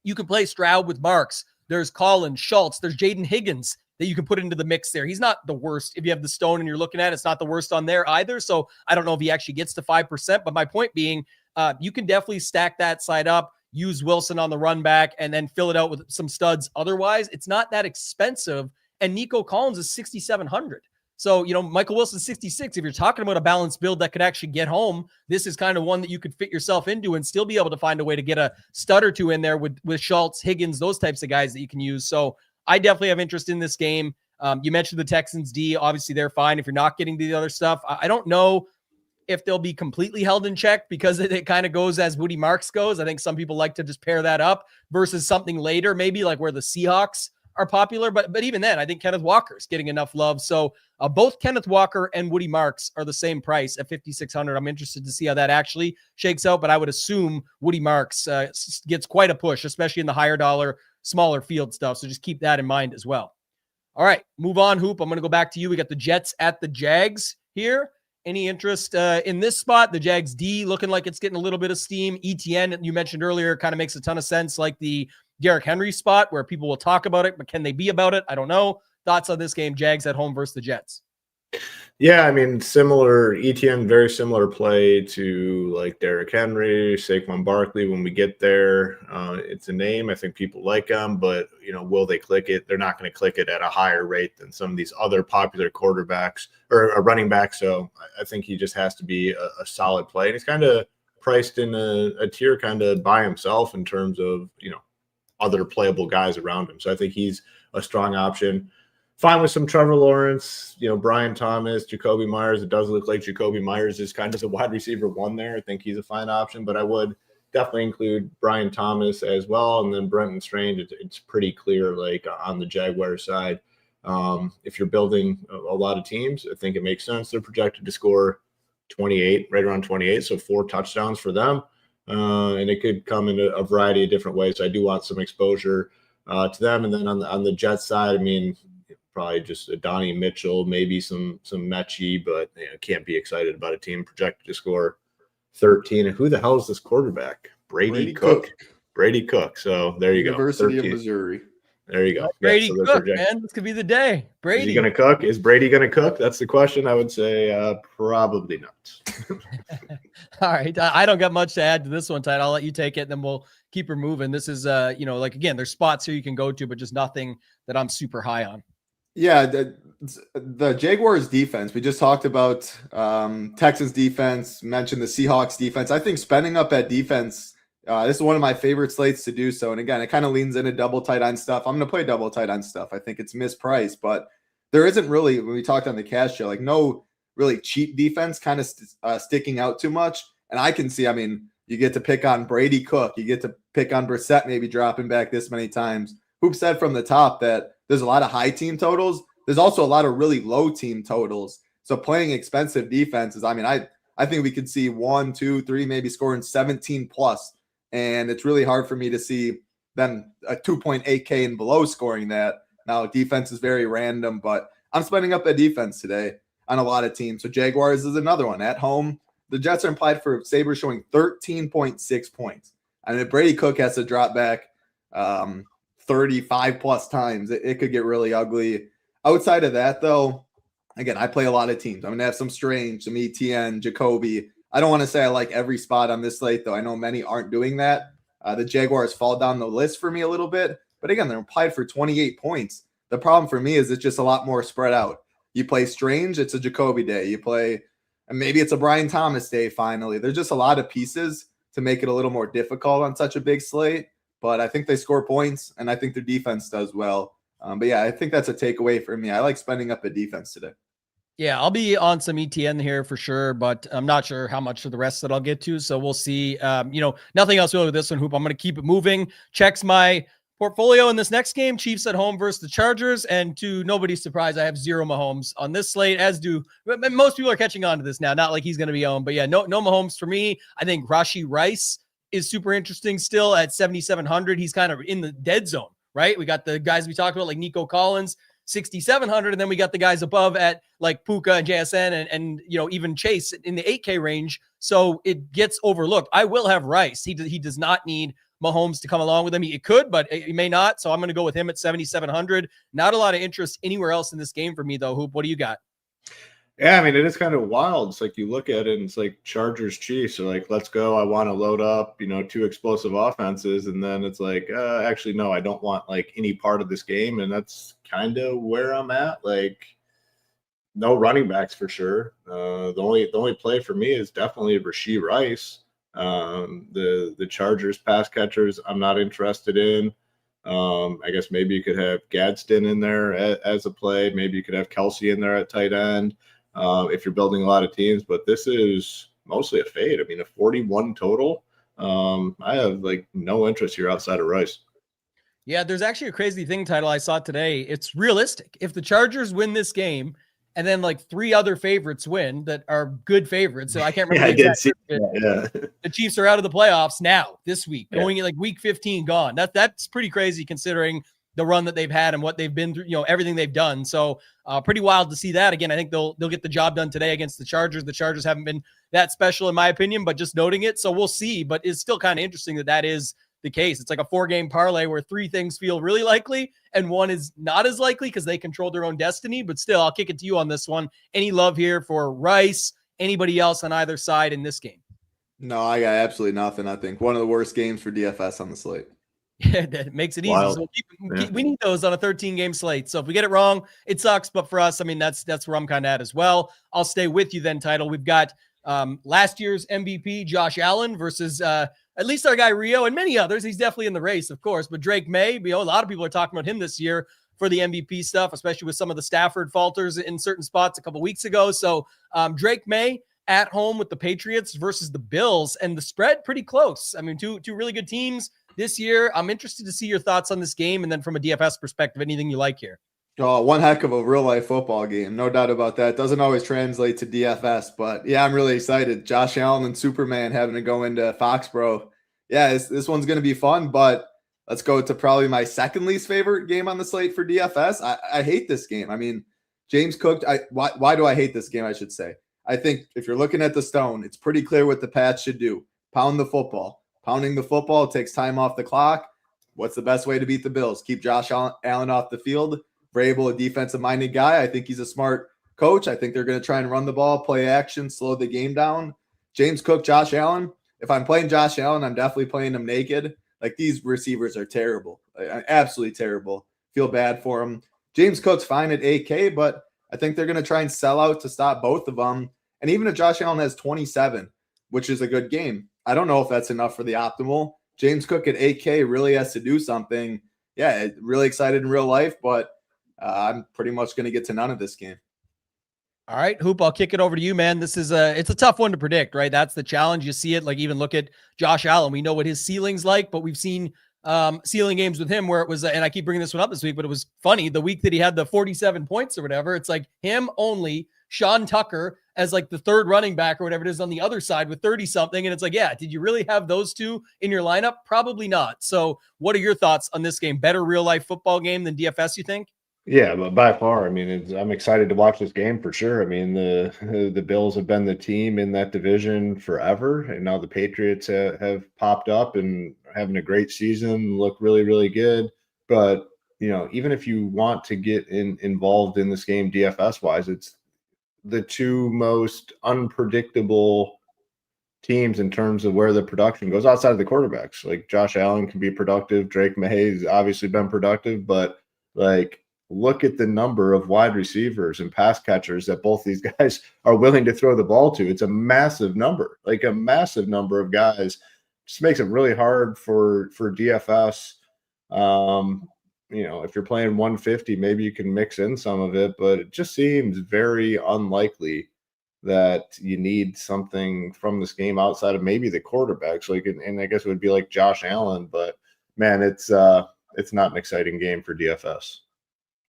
you can play Stroud with Marks. There's Collins, Schultz, there's Jaden Higgins that you can put into the mix there. He's not the worst. If you have the stone and you're looking at it, it's not the worst on there either. So I don't know if he actually gets to 5%, but my point being, you can definitely stack that side up, use Wilson on the run back, and then fill it out with some studs. Otherwise, it's not that expensive. And Nico Collins is 6,700. So, Michael Wilson 66. If you're talking about a balanced build that could actually get home, this is kind of one that you could fit yourself into and still be able to find a way to get a stud or two in there with Schultz, Higgins, those types of guys that you can use. So I definitely have interest in this game. You mentioned the Texans D. Obviously, they're fine if you're not getting to the other stuff. I don't know if they'll be completely held in check because it kind of goes as Woody Marks goes. I think some people like to just pair that up versus something later, maybe like where the Seahawks are popular. But even then, I think Kenneth Walker's getting enough love. So both Kenneth Walker and Woody Marks are the same price at 5,600. I'm interested to see how that actually shakes out, but I would assume Woody Marks gets quite a push, especially in the higher dollar, smaller field stuff. So just keep that in mind as well. All right, move on, Hoop. I'm going to go back to you. We got the Jets at the Jags here. Any interest in this spot? The Jags D looking like it's getting a little bit of steam. ETN, you mentioned earlier, kind of makes a ton of sense, like the Derrick Henry spot where people will talk about it, but can they be about it? I don't know. Thoughts on this game, Jags at home versus the Jets? Yeah, I mean, similar ETN, very similar play to like Derrick Henry, Saquon Barkley. When we get there, it's a name. I think people like him, but will they click it? They're not going to click it at a higher rate than some of these other popular quarterbacks or a running back. So I think he just has to be a solid play, and he's kind of priced in a tier kind of by himself in terms of other playable guys around him. So I think he's a strong option. Fine with some Trevor Lawrence, Brian Thomas, Jacoby Myers. It does look like Jacoby Myers is kind of the wide receiver one there. I think he's a fine option, but I would definitely include Brian Thomas as well. And then Brenton Strange, it's pretty clear, like on the Jaguar side. If you're building a lot of teams, I think it makes sense. They're projected to score 28, right around 28. So 4 touchdowns for them. And it could come in a variety of different ways. So I do want some exposure to them. And then on the Jets side, I mean, probably just a Donnie Mitchell, maybe some Mechie, but can't be excited about a team projected to score 13. And who the hell is this quarterback? Brady Cook. Brady Cook. So there you University go. of Missouri. There you go. Brady Cook, man. This could be the day. Brady. Is he going to cook? Is Brady going to cook? That's the question. I would say probably not. All right. I don't got much to add to this one, Tide. I'll let you take it, and then we'll keep her moving. This is, again, there's spots here you can go to, but just nothing that I'm super high on. Yeah, the Jaguars defense, we just talked about Texans defense, mentioned the Seahawks defense. I think spending up at defense, this is one of my favorite slates to do so. And again, it kind of leans into double tight end stuff. I'm going to play double tight end stuff. I think it's mispriced, but there isn't really, when we talked on the cash show, like no really cheap defense kind of sticking out too much. And I can see, I mean, you get to pick on Brady Cook. You get to pick on Brissett maybe dropping back this many times. Hoop said from the top that there's a lot of high team totals. There's also a lot of really low team totals. So playing expensive defenses, I mean, I think we could see 1, 2, 3, maybe scoring 17 plus. And it's really hard for me to see them a 2.8K and below scoring that. Now, defense is very random, but I'm spending up that defense today on a lot of teams. So Jaguars is another one. At home, the Jets are implied for Sabres showing 13.6 points. And if Brady Cook has to drop back 35 plus times, it could get really ugly. Outside of that, though, again, I play a lot of teams. I'm going to have some Strange, some ETN, Jacoby. I don't want to say I like every spot on this slate, though. I know many aren't doing that. The Jaguars fall down the list for me a little bit. But again, they're implied for 28 points. The problem for me is it's just a lot more spread out. You play Strange, it's a Jacoby day. You play, and maybe it's a Brian Thomas day finally. There's just a lot of pieces to make it a little more difficult on such a big slate. but I think they score points, and I think their defense does well. But yeah, I think that's a takeaway for me. I like spending up a defense today. Yeah, I'll be on some ETN here for sure, but I'm not sure how much of the rest that I'll get to. So we'll see. Nothing else really with this one, Hoop. I'm going to keep it moving. Checks my portfolio in this next game. Chiefs at home versus the Chargers. And to nobody's surprise, I have 0 Mahomes on this slate, as do most people are catching on to this now. Not like he's going to be owned, but yeah, no Mahomes for me. I think Rashee Rice is super interesting still at 7,700. He's kind of in the dead zone, right? We got the guys we talked about like Nico Collins, 6,700, and then we got the guys above at like Puka and JSN and even Chase in the 8K range. So it gets overlooked. I will have Rice. He does not need Mahomes to come along with him. He could, but he may not. So I'm going to go with him at 7,700. Not a lot of interest anywhere else in this game for me though. Hoop, what do you got? Yeah, I mean, it is kind of wild. It's like you look at it and it's like Chargers Chiefs are like, let's go. I want to load up, 2 explosive offenses. And then it's like, actually, no, I don't want like any part of this game. And that's kind of where I'm at. Like, no running backs for sure. The only play for me is definitely Rashee Rice. The Chargers pass catchers, I'm not interested in. I guess maybe you could have Gadsden in there as a play. Maybe you could have Kelsey in there at tight end. If you're building a lot of teams, but this is mostly a fade. I mean, a 41 total. I have like no interest here outside of Rice. Yeah, there's actually a crazy thing title I saw today. It's realistic. If the Chargers win this game and then like 3 other favorites win that are good favorites. So I can't remember. Yeah, I did see that. Yeah. The Chiefs are out of the playoffs now this week, going in like week 15 gone. That's pretty crazy considering the run that they've had and what they've been through, everything they've done. So pretty wild to see that. Again, I think they'll get the job done today against the Chargers. The Chargers haven't been that special in my opinion, but just noting it. So we'll see, but it's still kind of interesting that is the case. It's like a 4-game parlay where 3 things feel really likely and 1 is not as likely because they control their own destiny, but still I'll kick it to you on this one. Any love here for Rice, anybody else on either side in this game? No, I got absolutely nothing. I think one of the worst games for DFS on the slate. Yeah, that makes it easy. So we need those on a 13-game slate. So if we get it wrong, it sucks. But for us, I mean, that's where I'm kind of at as well. I'll stay with you then, title. We've got last year's MVP, Josh Allen, versus at least our guy Rio and many others. He's definitely in the race, of course. But Drake May, a lot of people are talking about him this year for the MVP stuff, especially with some of the Stafford falters in certain spots a couple weeks ago. So Drake May at home with the Patriots versus the Bills, and the spread pretty close. I mean, two really good teams this year. I'm interested to see your thoughts on this game, and then from a DFS perspective, anything you like here. Oh, one heck of a real life football game. No doubt about that. Doesn't always translate to DFS, but yeah, I'm really excited. Josh Allen and Superman having to go into Foxborough. Yeah, this one's going to be fun, but let's go to probably my second least favorite game on the slate for DFS. I hate this game. I mean, James Cook, why do I hate this game, I should say? I think if you're looking at the stone, it's pretty clear what the Pats should do. Pound the football. Pounding the football takes time off the clock. What's the best way to beat the Bills? Keep Josh Allen off the field. Vrabel, a defensive-minded guy. I think he's a smart coach. I think they're going to try and run the ball, play action, slow the game down. James Cook, Josh Allen. If I'm playing Josh Allen, I'm definitely playing him naked. Like, these receivers are terrible. Absolutely terrible. Feel bad for him. James Cook's fine at 8K, but I think they're going to try and sell out to stop both of them. And even if Josh Allen has 27, which is a good game, I don't know if that's enough for the optimal. James Cook at 8K really has to do something. Yeah, really excited in real life, but I'm pretty much going to get to none of this game. All right, Hoop, I'll kick it over to you, man. This is it's a tough one to predict, right? That's the challenge. You see it, like even look at Josh Allen. We know what his ceiling's like, but we've seen ceiling games with him where it was, and I keep bringing this one up this week, but it was funny. The week that he had the 47 points or whatever, it's like him only, Sean Tucker as like the third running back or whatever it is on the other side with 30 something. And it's like, yeah, did you really have those two in your lineup? Probably not. So what are your thoughts on this game? Better real life football game than DFS, you think? Yeah, but by far, I mean, I'm excited to watch this game for sure. I mean, the Bills have been the team in that division forever, and now the Patriots have popped up and having a great season, look really, really good. But, even if you want to get involved in this game DFS-wise, it's the two most unpredictable teams in terms of where the production goes outside of the quarterbacks. Like Josh Allen can be productive. Drake May has obviously been productive, but like look at the number of wide receivers and pass catchers that both these guys are willing to throw the ball to. It's a massive number, like a massive number of guys just makes it really hard for DFS. If you're playing 150, maybe you can mix in some of it, but it just seems very unlikely that you need something from this game outside of maybe the quarterbacks. And I guess it would be like Josh Allen, but man, it's not an exciting game for DFS.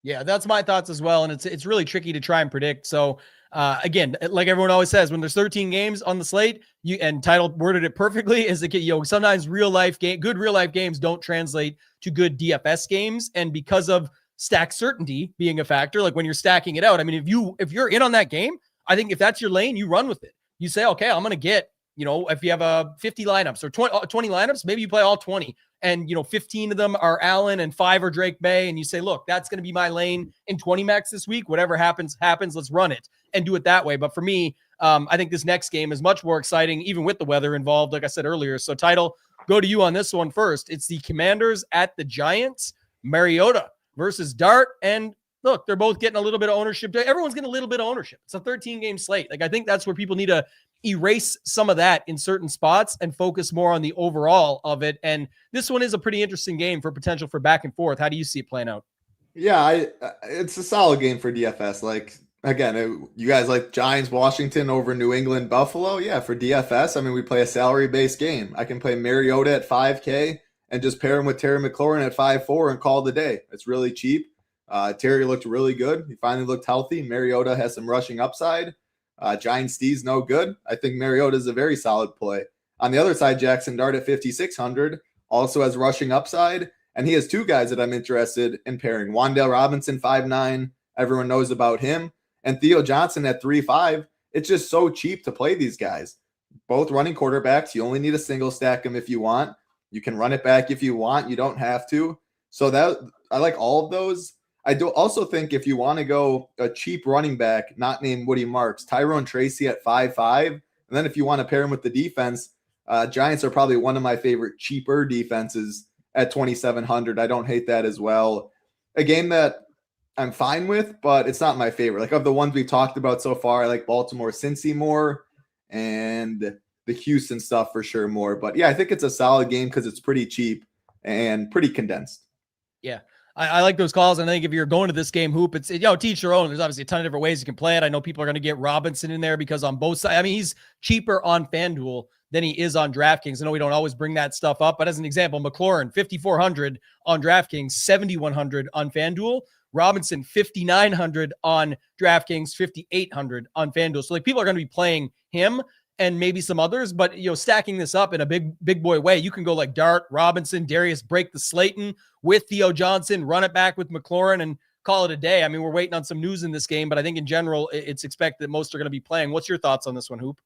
Yeah, that's my thoughts as well. And it's really tricky to try and predict. So again, like everyone always says, when there's 13 games on the slate, and Title worded it perfectly, is sometimes good real life games don't translate to good DFS games. And because of stack certainty being a factor, like when you're stacking it out, I mean, if you're in on that game, I think if that's your lane, you run with it. You say, okay, I'm going to get, if you have 50 lineups or 20 lineups, maybe you play all 20 and, 15 of them are Allen and 5 are Drake May. And you say, look, that's going to be my lane in 20 max this week. Whatever happens. Let's run it and do it that way. But for me, I think this next game is much more exciting, even with the weather involved, like I said earlier. So Title, go to you on this one first. It's the Commanders at the Giants, Mariota versus Dart. And look, they're both getting a little bit of ownership. Everyone's getting a little bit of ownership. It's a 13-game slate. Like, I think that's where people need to erase some of that in certain spots and focus more on the overall of it. And this one is a pretty interesting game for potential for back and forth. How do you see it playing out? Yeah, it's a solid game for DFS. Like, again, you guys like Giants, Washington over New England, Buffalo. Yeah, for DFS, I mean, we play a salary-based game. I can play Mariota at 5K and just pair him with Terry McLaurin at 5.4 and call it a day. It's really cheap. Terry looked really good. He finally looked healthy. Mariota has some rushing upside. Giants D's no good. I think Mariota is a very solid play. On the other side, Jackson Dart at 5,600 also has rushing upside. And he has two guys that I'm interested in pairing. Wan'Dale Robinson, 5'9". Everyone knows about him. And Theo Johnson at 3.5. It's just so cheap to play these guys. Both running quarterbacks. You only need a single stack them if you want. You can run it back if you want. You don't have to. So that I like all of those. I do also think if you want to go a cheap running back, not named Woody Marks, Tyrone Tracy at 5.5. And then if you want to pair him with the defense, Giants are probably one of my favorite cheaper defenses at 2,700. I don't hate that as well. A game that I'm fine with, but it's not my favorite. Like, of the ones we've talked about so far, I like Baltimore, Cincy more, and the Houston stuff for sure more. But yeah, I think it's a solid game because it's pretty cheap and pretty condensed. Yeah. I like those calls. And I think if you're going to this game, Hoop, it's, teach your own. There's obviously a ton of different ways you can play it. I know people are going to get Robinson in there because on both sides, I mean, he's cheaper on FanDuel than he is on DraftKings. I know we don't always bring that stuff up, but as an example, McLaurin, 5,400 on DraftKings, 7,100 on FanDuel. Robinson, 5,900 on DraftKings, 5,800 on FanDuel. So like, people are going to be playing him and maybe some others, but stacking this up in a big boy way, you can go like Dart, Robinson, Darius, break the Slayton with Theo Johnson, run it back with McLaurin, and call it a day. I mean, we're waiting on some news in this game, but I think in general, it's expected that most are going to be playing. What's your thoughts on this one, Hoop?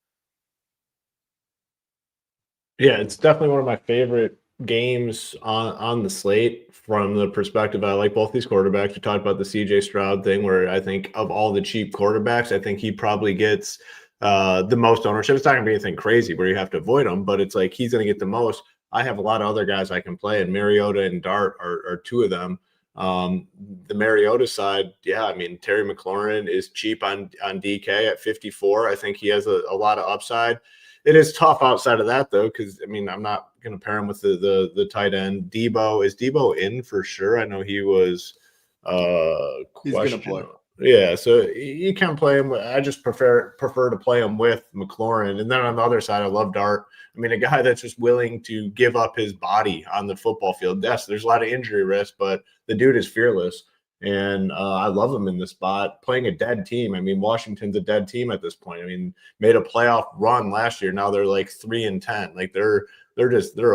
Yeah, it's definitely one of my favorite games on the slate from the perspective. I like both these quarterbacks. We talked about the CJ Stroud thing, where I think of all the cheap quarterbacks, I think he probably gets the most ownership. It's not going to be anything crazy where you have to avoid him, but it's like he's going to get the most. I have a lot of other guys I can play, and Mariota and Dart are two of them. The Mariota side, yeah, I mean, Terry McLaurin is cheap on DK at 54. I think he has a lot of upside. It is tough outside of that, though, because, I mean, I'm not going to pair him with the tight end. Debo, is Debo in for sure? I know he was he's going to play. Yeah, so you can play him. I just prefer to play him with McLaurin. And then on the other side, I love Dart. I mean, a guy that's just willing to give up his body on the football field. Yes, there's a lot of injury risk, but the dude is fearless. And I love him in this spot. Playing a dead team. I mean, Washington's a dead team at this point. I mean, made a playoff run last year. Now they're like 3-10. Like they're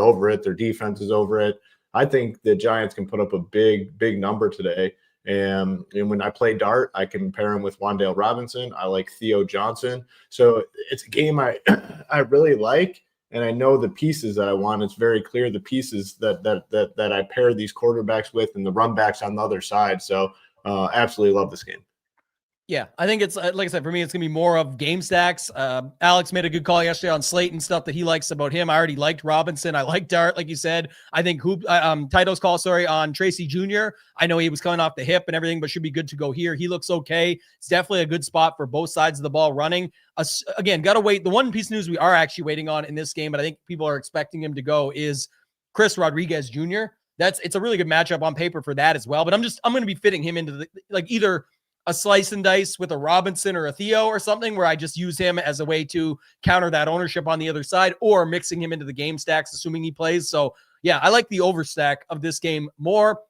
over it. Their defense is over it. I think the Giants can put up a big number today. And when I play Dart, I can pair him with Wan'Dale Robinson. I like Theo Johnson. So it's a game I really like, and I know the pieces that I want. It's very clear the pieces that I pair these quarterbacks with and the run backs on the other side. So absolutely love this game. Yeah, I think it's like I said, for me, it's going to be more of game stacks. Alex made a good call yesterday on Slate and stuff that he likes about him. I already liked Robinson. I like Dart, like you said. I think Tito's call, on Tracy Jr. I know he was coming off the hip and everything, but should be good to go here. He looks okay. It's definitely a good spot for both sides of the ball running. Again, got to wait. The one piece of news we are actually waiting on in this game, but I think people are expecting him to go, is Chris Rodriguez Jr. It's a really good matchup on paper for that as well. But I'm going to be fitting him into either a slice and dice with a Robinson or a Theo or something, where I just use him as a way to counter that ownership on the other side, or mixing him into the game stacks, assuming he plays. So yeah, I like the overstack of this game more.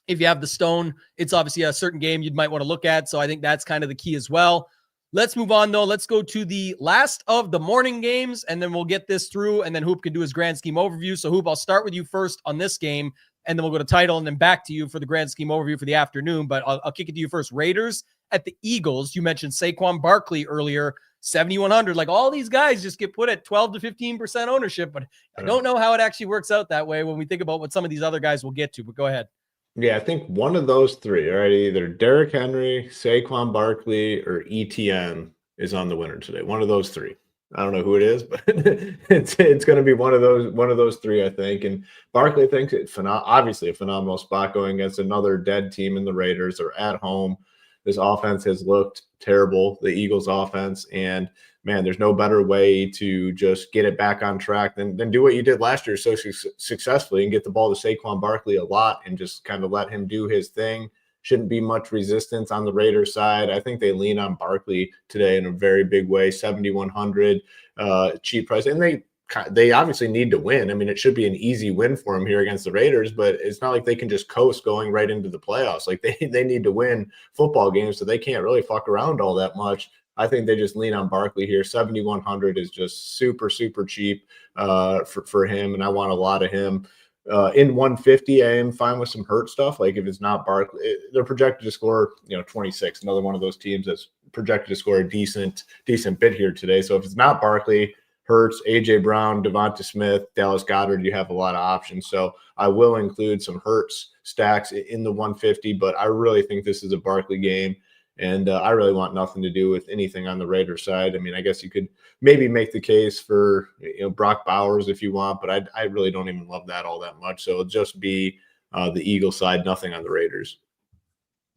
If you have the stone, it's obviously a certain game you might want to look at. So I think that's kind of the key as well. Let's move on though. Let's go to the last of the morning games, and then we'll get this through, and then Hoop can do his grand scheme overview. So Hoop, I'll start with you first on this game, and then we'll go to title and then back to you for the grand scheme overview for the afternoon. But I'll kick it to you first. Raiders at the Eagles. You mentioned Saquon Barkley earlier, 7,100. Like, all these guys just get put at 12 to 15% ownership, but I don't know how it actually works out that way when we think about what some of these other guys will get to, but go ahead. Yeah, I think one of those three, right? Either Derrick Henry, Saquon Barkley, or ETN is on the winner today. One of those three. I don't know who it is, but it's going to be one of those three, I think. And Barkley thinks it's obviously a phenomenal spot going against another dead team in the Raiders. They're at home. This offense has looked terrible, the Eagles offense. And man, there's no better way to just get it back on track than do what you did last year so successfully and get the ball to Saquon Barkley a lot and just kind of let him do his thing. Shouldn't be much resistance on the Raiders side. I think they lean on Barkley today in a very big way. 7,100 cheap price, and they obviously need to win. I mean, it should be an easy win for them here against the Raiders, but it's not like they can just coast going right into the playoffs. Like they need to win football games, so they can't really fuck around all that much. I think they just lean on Barkley here. 7,100 is just super, super cheap for him, and I want a lot of him. In 150, I am fine with some hurt stuff. Like if it's not Barkley, they're projected to score, 26. Another one of those teams that's projected to score a decent bit here today. So if it's not Barkley, Hurts, AJ Brown, Devonta Smith, Dallas Goedert, you have a lot of options. So I will include some Hurts stacks in the 150, but I really think this is a Barkley game. And I really want nothing to do with anything on the Raiders side. I mean, I guess you could maybe make the case for Brock Bowers if you want, but I really don't even love that all that much. So it'll just be the Eagles side, nothing on the Raiders.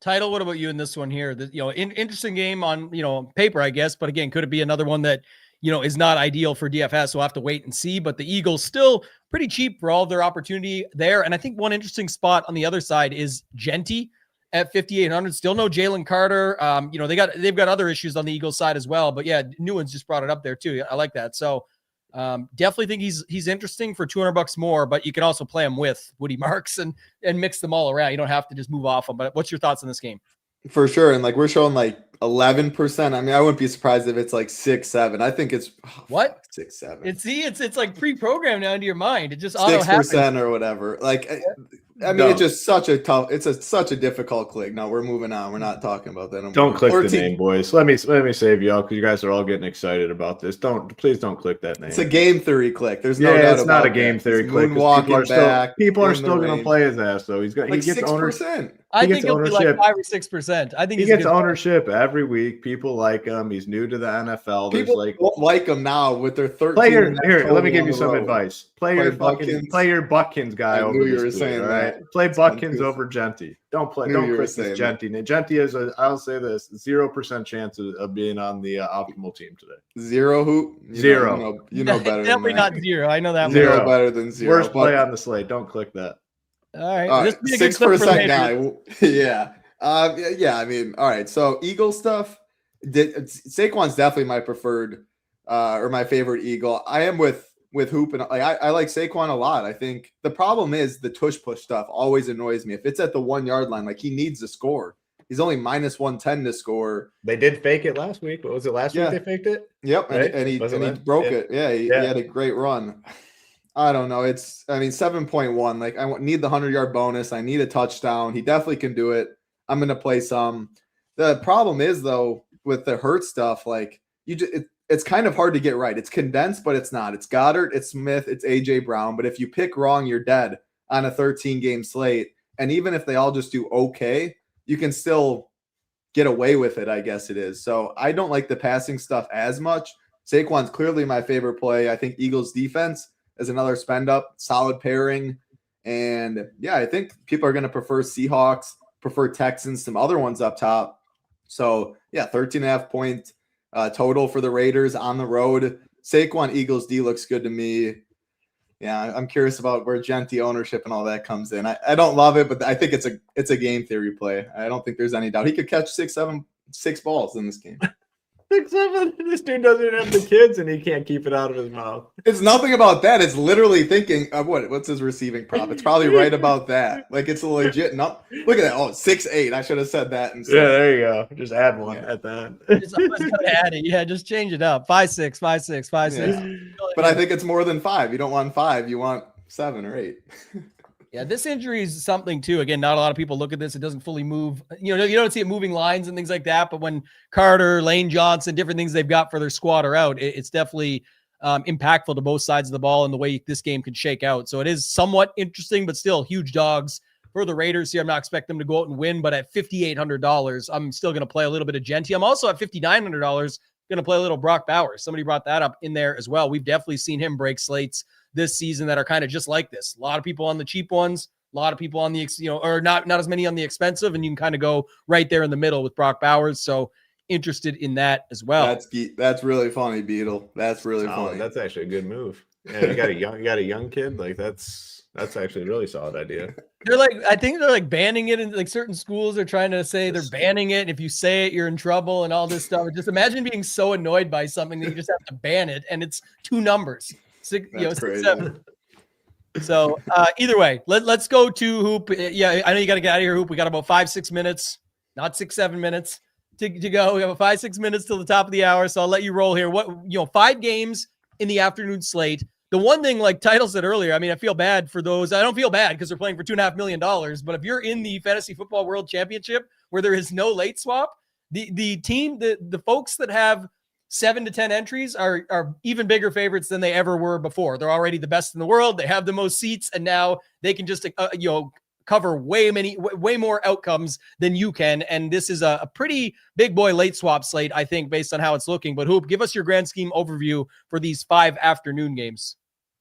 Title, what about you in this one here? Interesting game on paper, I guess, but again, could it be another one that is not ideal for DFS? We'll have to wait and see. But the Eagles still pretty cheap for all of their opportunity there. And I think one interesting spot on the other side is Genty at 5,800. Still no Jalen Carter. They've got other issues on the Eagles side as well. But yeah, Newens just brought it up there too. I like that. So definitely think he's interesting for $200 more. But you can also play him with Woody Marks and mix them all around. You don't have to just move off them. But what's your thoughts on this game? For sure. And we're showing 11%. I mean, I wouldn't be surprised if it's 6-7. I think it's 6-7. It's like pre-programmed now into your mind. It just auto 6% or whatever. I mean, it's just such a difficult click. No, we're moving on. We're not talking about that anymore. Don't click the name, boys. Let me save y'all because you guys are all getting excited about this. Please don't click that name. It's a game theory click. There's no doubt it's not a game theory click. People are still going to play his ass though. He gets 6%. ownership. I think it'll be 5 or 6%. I think he gets ownership every week. People like him. He's new to the NFL. People won't like him now with their 13. Here, let me give you some advice. Play your Buckins guy over. You were saying that. Play Buckins over Genty. Don't click this Genty. Genty is I'll say this, 0% chance of being on the optimal team today. Zero who? Zero. You know better. Definitely not zero. I know that. Zero better than zero. Worst play on the slate. Don't click that. All right. 6% guy. Yeah. Yeah. I mean, all right. So Eagle stuff. Saquon's definitely my preferred or my favorite Eagle. I am with Hoop, and I like Saquon a lot. I think the problem is the tush push stuff always annoys me. If it's at the 1 yard line, he needs to score. He's only minus 110 to score. They did fake it last week. What was it last week? They faked it. Yep, right? and he broke it. Yeah, he had a great run. I don't know. 7.1. I need the 100-yard bonus. I need a touchdown. He definitely can do it. I'm going to play some. The problem is though with the hurt stuff, it's kind of hard to get right. It's condensed, but it's not. It's Goddard, it's Smith, it's AJ Brown. But if you pick wrong, you're dead on a 13-game slate. And even if they all just do okay, you can still get away with it, I guess it is. So I don't like the passing stuff as much. Saquon's clearly my favorite play. I think Eagles defense is another spend up, solid pairing. And yeah, I think people are going to prefer Seahawks, prefer Texans, some other ones up top. So yeah, 13.5 point total for the Raiders on the road. Saquon Eagles D looks good to me. Yeah, I'm curious about where Genti ownership and all that comes in. I don't love it, but I think it's a game theory play. I don't think there's any doubt. He could catch six balls in this game. 6-7. This dude doesn't even have the kids, and he can't keep it out of his mouth. It's nothing about that. It's literally thinking of what's his receiving prop. It's probably right about that. Like it's a legit. No, look at that. Oh, 6'8". I should have said that instead. Yeah, there you go. Just add one at that. Just add it. Yeah, just change it up. 5'6", 5'6", 5'6". Yeah. But I think it's more than 5. You don't want 5. You want 7 or 8. Yeah, this injury is something too. Again, not a lot of people look at this. It doesn't fully move. You don't see it moving lines and things like that. But when Carter, Lane Johnson, different things they've got for their squad are out, it's definitely impactful to both sides of the ball and the way this game could shake out. So it is somewhat interesting, but still huge dogs for the Raiders here. I'm not expecting them to go out and win, but at $5,800, I'm still going to play a little bit of Genti. I'm also at $5,900 going to play a little Brock Bowers. Somebody brought that up in there as well. We've definitely seen him break slates this season that are kind of just like this. A lot of people on the cheap ones, a lot of people on the, or not as many on the expensive, and you can kind of go right there in the middle with Brock Bowers. So interested in that as well. That's really funny, Beetle. That's really funny. That's actually a good move. Yeah, you got a young kid. Like that's actually a really solid idea. I think they're banning it in like certain schools. They're trying to say they're banning it. If you say it, you're in trouble and all this stuff. Just imagine being so annoyed by something that you just have to ban it, and it's 2 numbers. 6, 7. So either way, let's go to Hoop. Yeah, I know you got to get out of here, Hoop. We got about 5-6 minutes, not 6-7 minutes to go. We have 5-6 minutes till the top of the hour, so I'll let you roll here. 5 games in the afternoon slate. The one thing, like Title said earlier, I mean, I feel bad for those. I don't feel bad because they're playing for $2.5 million. But if you're in the Fantasy Football World Championship where there is no late swap, the team, the folks that have 7 to 10 entries are even bigger favorites than they ever were before. They're already the best in the world. They have the most seats, and now they can just cover way more outcomes than you can. And this is a pretty big boy late swap slate, I think, based on how it's looking. But Hoop, give us your grand scheme overview for these 5 afternoon games.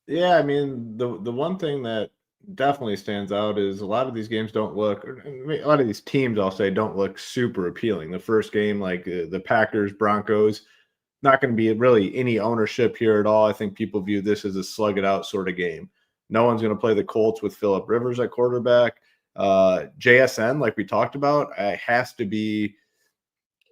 Yeah, I mean, the one thing that definitely stands out is a lot of these games don't look, a lot of these teams, I'll say, don't look super appealing. The first game, like the Packers, Broncos, not going to be really any ownership here at all. I think people view this as a slug it out sort of game. No one's going to play the Colts with Phillip Rivers at quarterback. JSN, like we talked about, has to be,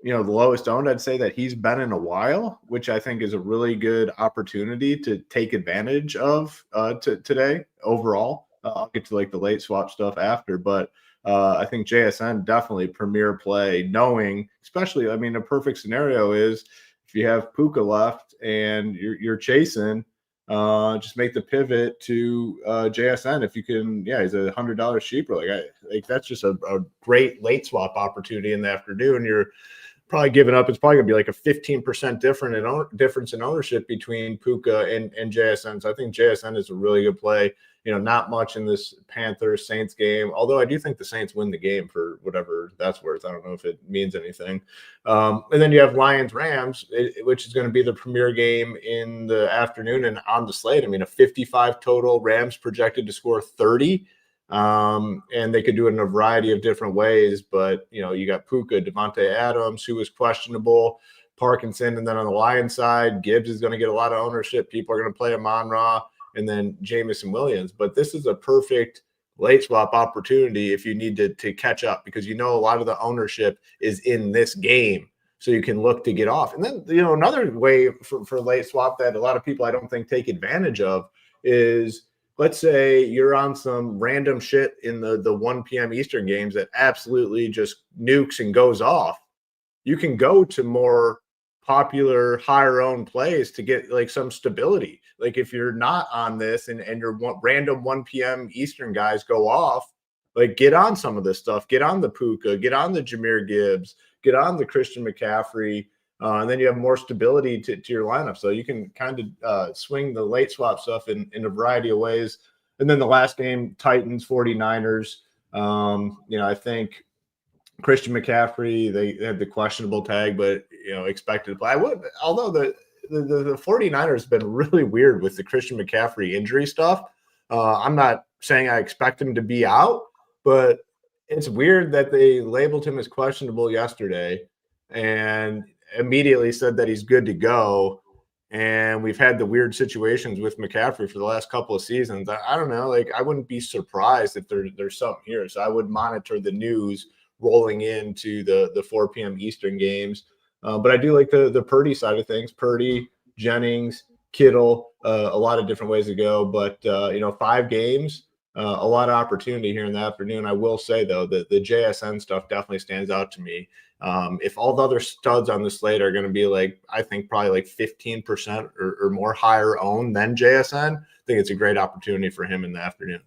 the lowest owned. I'd say that he's been in a while, which I think is a really good opportunity to take advantage of today overall. I'll get to the late swap stuff after, but I think JSN definitely premier play, knowing, especially, I mean, a perfect scenario is if you have Puka left and you're chasing, just make the pivot to JSN. If you can, he's $100 cheaper. Like that's just a great late swap opportunity in the afternoon. You're probably giving up. It's probably gonna be like a 15% difference in ownership between Puka and JSN. So I think JSN is a really good play. Not much in this Panthers Saints game, although I do think the Saints win the game for whatever that's worth. I don't know if it means anything. And then you have Lions Rams, which is going to be the premier game in the afternoon and on the slate. I mean, a 55 total. Rams projected to score 30. And they could do it in a variety of different ways, but you got Puka, Devontae Adams, who was questionable, Parkinson, and then on the Lions side, Gibbs is going to get a lot of ownership. People are going to play Amon-Ra, and then Jamison Williams. But this is a perfect late swap opportunity if you need to catch up, because a lot of the ownership is in this game, so you can look to get off. And then another way for late swap that a lot of people I don't think take advantage of is, let's say you're on some random shit in the 1 p.m. Eastern games that absolutely just nukes and goes off. You can go to more popular, higher owned plays to get some stability. Like if you're not on this and your random 1 p.m. Eastern guys go off, get on some of this stuff. Get on the Puka, get on the Jahmyr Gibbs, get on the Christian McCaffrey. And then you have more stability to your lineup. So you can kind of swing the late swap stuff in a variety of ways. And then the last game, Titans, 49ers. I think Christian McCaffrey, they had the questionable tag, but expected to play. Although the 49ers have been really weird with the Christian McCaffrey injury stuff. I'm not saying I expect him to be out, but it's weird that they labeled him as questionable yesterday and immediately said that he's good to go. And we've had the weird situations with McCaffrey for the last couple of seasons. I don't know. Like, I wouldn't be surprised if there's something here. So I would monitor the news rolling into the 4 p.m. Eastern games. But I do like the Purdy side of things. Purdy, Jennings, Kittle, a lot of different ways to go. But, 5 games, a lot of opportunity here in the afternoon. I will say, though, that the JSN stuff definitely stands out to me. If all the other studs on the slate are going to be I think probably 15% or more higher owned than JSN, I think it's a great opportunity for him in the afternoon.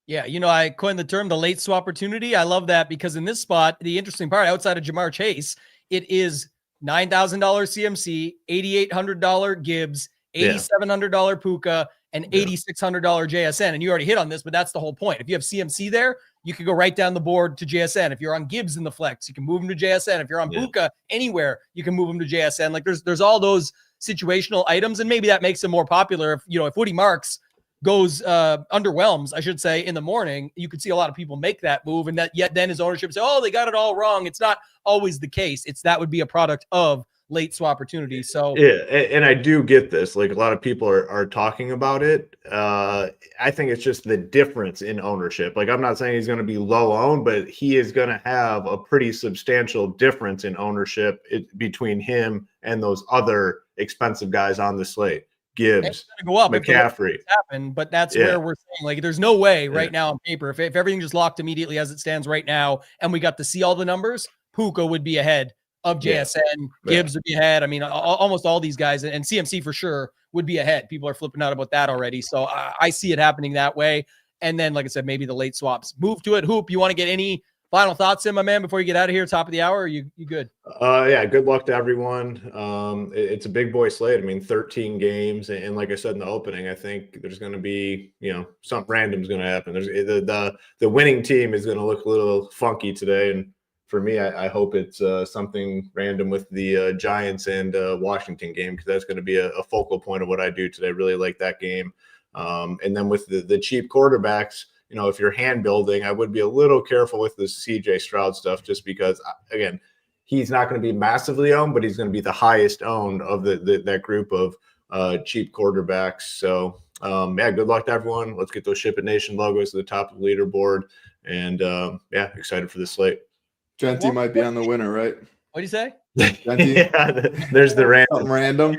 Yeah, I coined the term the late swap opportunity. I love that because in this spot, the interesting part outside of Jamar Chase, it is $9,000 CMC, $8,800 Gibbs, $8,700 Puka, and $8,600 JSN. And you already hit on this, but that's the whole point. If you have CMC there, you can go right down the board to JSN. If you're on Gibbs in the flex, you can move him to JSN. If you're on Puka anywhere, you can move him to JSN. There's all those situational items, and maybe that makes him more popular. If Woody Marks goes underwhelms, I should say, in the morning, you could see a lot of people make that move, and then his ownership say, oh, they got it all wrong. It's not always the case. That would be a product of late swap opportunity. So and I do get this. A lot of people are talking about it. I think it's just the difference in ownership. I'm not saying he's going to be low owned, but he is going to have a pretty substantial difference in ownership between him and those other expensive guys on the slate. Gibbs, go up McCaffrey. But that's where we're saying there's no way right now on paper if everything just locked immediately as it stands right now, and we got to see all the numbers, Puka would be ahead of JSN, Gibbs would be ahead. I mean, almost all these guys, and CMC for sure would be ahead. People are flipping out about that already. So I see it happening that way. And then, like I said, maybe the late swaps move to it. Hoop, you want to get any final thoughts in, my man, before you get out of here, top of the hour? Or you good? Good luck to everyone. It's a big boy slate. I mean, 13 games. And like I said in the opening, I think there's going to be, something random is going to happen. There's the winning team is going to look a little funky today. And for me, I hope it's something random with the Giants and Washington game, because that's going to be a focal point of what I do today. I really like that game. And then with the cheap quarterbacks, if you're hand building, I would be a little careful with the CJ Stroud stuff, just because, again, he's not going to be massively owned, but he's going to be the highest owned of that group of cheap quarterbacks. So, good luck to everyone. Let's get those Ship It Nation logos to the top of the leaderboard. And, excited for this slate. Genty might be on the winner, right? What do you say? There's the random. Something random.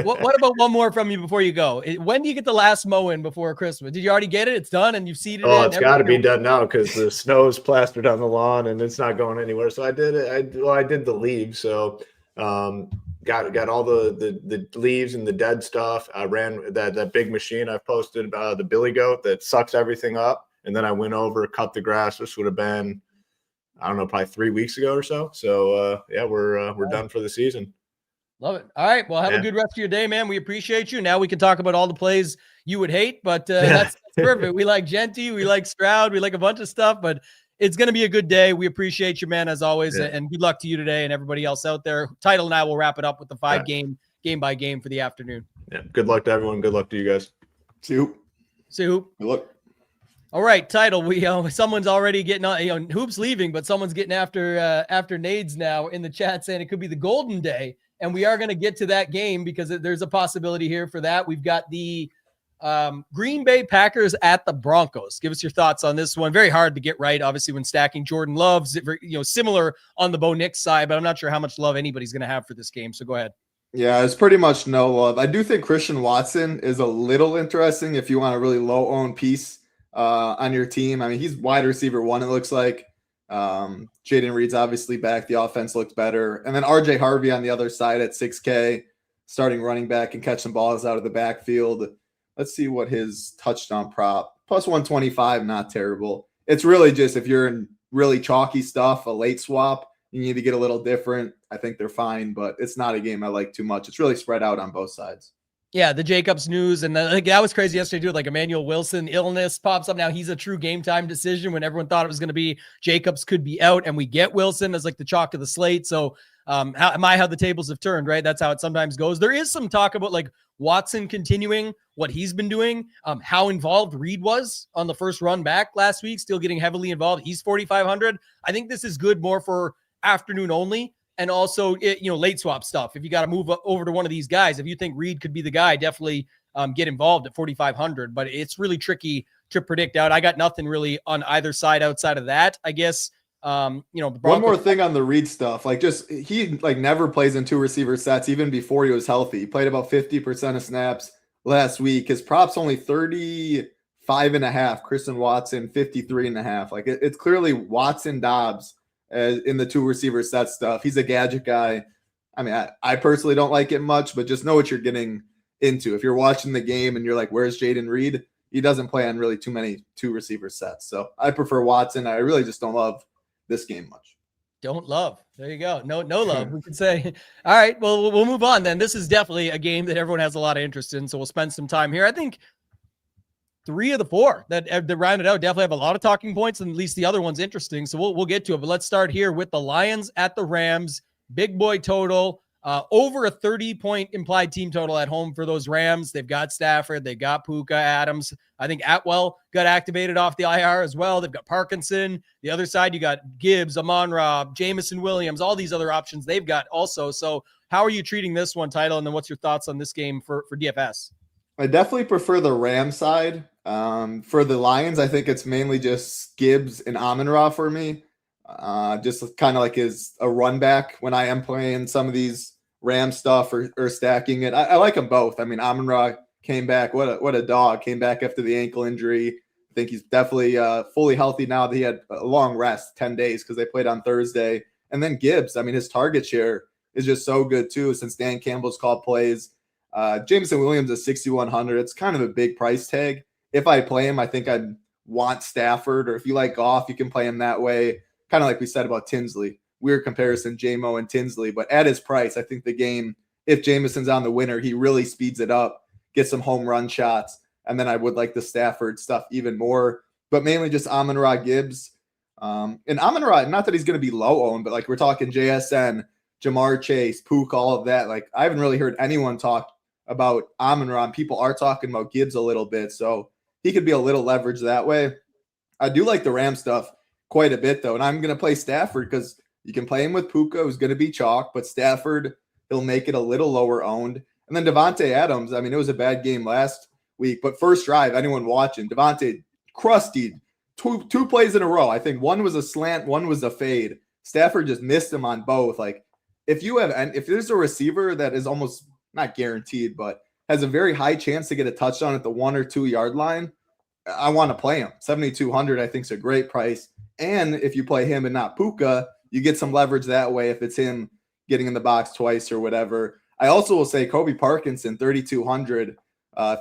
What about one more from you before you go? When do you get the last mow-in before Christmas? Did you already get it? It's done and you've seeded it? Oh, it's got to be done now because the snow's plastered on the lawn and it's not going anywhere. So I did it. I did the leaves. So got all the leaves and the dead stuff. I ran that big machine I posted about the billy goat that sucks everything up. And then I went over, cut the grass. This would have been, I don't know, probably 3 weeks ago or so. So we're done for the season. Love it. All right. Well, have a good rest of your day, man. We appreciate you. Now we can talk about all the plays you would hate, but that's perfect. We like Genty. We like Stroud. We like a bunch of stuff, but it's going to be a good day. We appreciate you, man, as always. And good luck to you today and everybody else out there. Title and I will wrap it up with the 5 game by game for the afternoon. Yeah. Good luck to everyone. Good luck to you guys. See you. Good luck. All right, Title. We someone's already getting on. Hoop's leaving, but someone's getting after Nades now in the chat saying it could be the golden day. And we are going to get to that game because there's a possibility here for that. We've got the Green Bay Packers at the Broncos. Give us your thoughts on this one. Very hard to get right, obviously, when stacking Jordan Love's, similar on the Bo Nix side, but I'm not sure how much love anybody's going to have for this game. So go ahead. Yeah, it's pretty much no love. I do think Christian Watson is a little interesting if you want a really low-owned piece on your team. I mean, he's wide receiver 1, it looks like. Jaden Reed's obviously back. The offense looks better. And then RJ Harvey on the other side at 6K, starting running back and catch some balls out of the backfield. Let's see what his touchdown prop. Plus 125, not terrible. It's really just if you're in really chalky stuff, a late swap, you need to get a little different. I think they're fine, but it's not a game I like too much. It's really spread out on both sides. Yeah, the Jacobs news, and that was crazy yesterday too. Like Emmanuel Wilson illness pops up now. He's a true game time decision when everyone thought it was going to be Jacobs could be out, and we get Wilson as like the chalk of the slate. So how the tables have turned, right? That's how it sometimes goes. There is some talk about like Watson continuing what he's been doing, how involved Reed was on the first run back last week, still getting heavily involved. He's 4,500. I think this is good more for afternoon only. And also, late swap stuff. If you got to move over to one of these guys, if you think Reed could be the guy, definitely get involved at 4,500. But it's really tricky to predict out. I got nothing really on either side outside of that, I guess. The Broncos. One more thing on the Reed stuff. Like he never plays in two receiver sets even before he was healthy. He played about 50% of snaps last week. His prop's only 35.5. Christian Watson, 53.5. Like it's clearly Watson Dobbs in the two receiver set stuff. He's a gadget guy. I mean, I personally don't like it much, but just know what you're getting into. If you're watching the game and you're like, where's Jaden Reed? He doesn't play on really too many two receiver sets. So I prefer Watson. I really just don't love this game much. Don't love. There you go. No love, we could say. All right, well, we'll move on then. This is definitely a game that everyone has a lot of interest in, so we'll spend some time here. I think 3 of the 4 that rounded out definitely have a lot of talking points, and at least the other one's interesting. So we'll get to it. But let's start here with the Lions at the Rams. Big boy total, over a 30-point implied team total at home for those Rams. They've got Stafford, they got Puka, Adams. I think Atwell got activated off the IR as well. They've got Parkinson. The other side, you got Gibbs, Amon-Ra, Jamison Williams, all these other options they've got also. So how are you treating this one, Title? And then what's your thoughts on this game for DFS? I definitely prefer the Ram side. For the Lions, I think it's mainly just Gibbs and Amon-Ra for me. Just kind of like as a run back when I am playing some of these Ram stuff or stacking it. I like them both. I mean, Amon-Ra came back. What a dog. Came back after the ankle injury. I think he's definitely fully healthy now that he had a long rest, 10 days, because they played on Thursday. And then Gibbs, I mean, his target share is just so good too since Dan Campbell's called plays. Jameson Williams is 6,100. It's kind of a big price tag. If I play him, I think I'd want Stafford, or if you like Goff, you can play him that way. Kind of like we said about Tinsley. Weird comparison, J-Mo and Tinsley, but at his price, I think the game, if Jameson's on the winner, he really speeds it up, gets some home run shots, and then I would like the Stafford stuff even more, but mainly just Amon-Ra, Gibbs. And Amon-Ra, not that he's going to be low owned, but like we're talking JSN, Jamar Chase, Pook, all of that. Like I haven't really heard anyone talk about Amon-Ra. People are talking about Gibbs a little bit, so he could be a little leverage that way. I do like the Ram stuff quite a bit, though, and I'm going to play Stafford because you can play him with Puka, who's going to be chalk, but Stafford, he'll make it a little lower owned. And then Devontae Adams, I mean, it was a bad game last week, but first drive, anyone watching, Devontae crusty, two plays in a row. I think one was a slant, one was a fade. Stafford just missed him on both. Like if there's a receiver that is almost not guaranteed, but has a very high chance to get a touchdown at the 1 or 2 yard line, I want to play him. 7,200, I think, is a great price. And if you play him and not Puka, you get some leverage that way if it's him getting in the box twice or whatever. I also will say Kobe Parkinson, 3,200,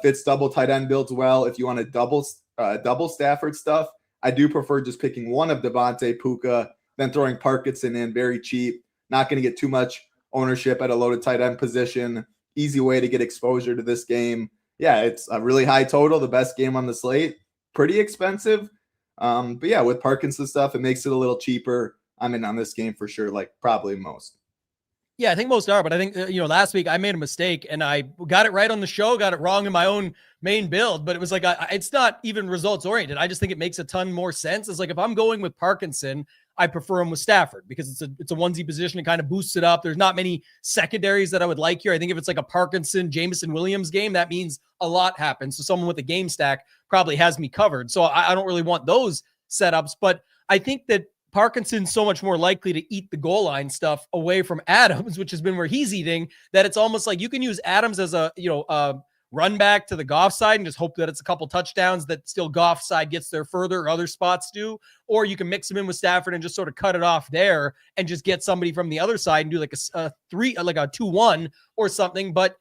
fits double tight end builds well. If you want to double Stafford stuff, I do prefer just picking one of Devontae, Puka, then throwing Parkinson in very cheap. Not going to get too much ownership at a loaded tight end position. Easy way to get exposure to this game. Yeah, it's a really high total, the best game on the slate. Pretty expensive. But yeah, with Parkinson stuff, it makes it a little cheaper. I'm in on this game for sure, like probably most. Yeah, I think most are, but I think, last week I made a mistake and I got it right on the show, got it wrong in my own main build, but it was like, it's not even results oriented. I just think it makes a ton more sense. It's like, if I'm going with Parkinson, I prefer him with Stafford because it's a onesie position and kind of boosts it up. There's not many secondaries that I would like here. I think if it's like a Parkinson, Jamison Williams game, that means a lot happens. So someone with a game stack probably has me covered. So I don't really want those setups, but I think that Parkinson's so much more likely to eat the goal line stuff away from Adams, which has been where he's eating, that it's almost like you can use Adams as a run back to the Goff side and just hope that it's a couple touchdowns that still Goff side gets there further, or other spots do, or you can mix him in with Stafford and just sort of cut it off there and just get somebody from the other side and do like a 2-1 or something. But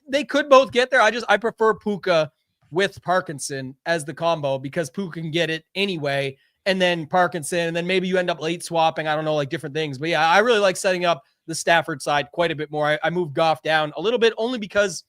they could both get there. I prefer Puka with Parkinson as the combo because Puka can get it anyway. And then Parkinson, and then maybe you end up late swapping. I don't know, like different things. But yeah, I really like setting up the Stafford side quite a bit more. I moved Goff down a little bit only because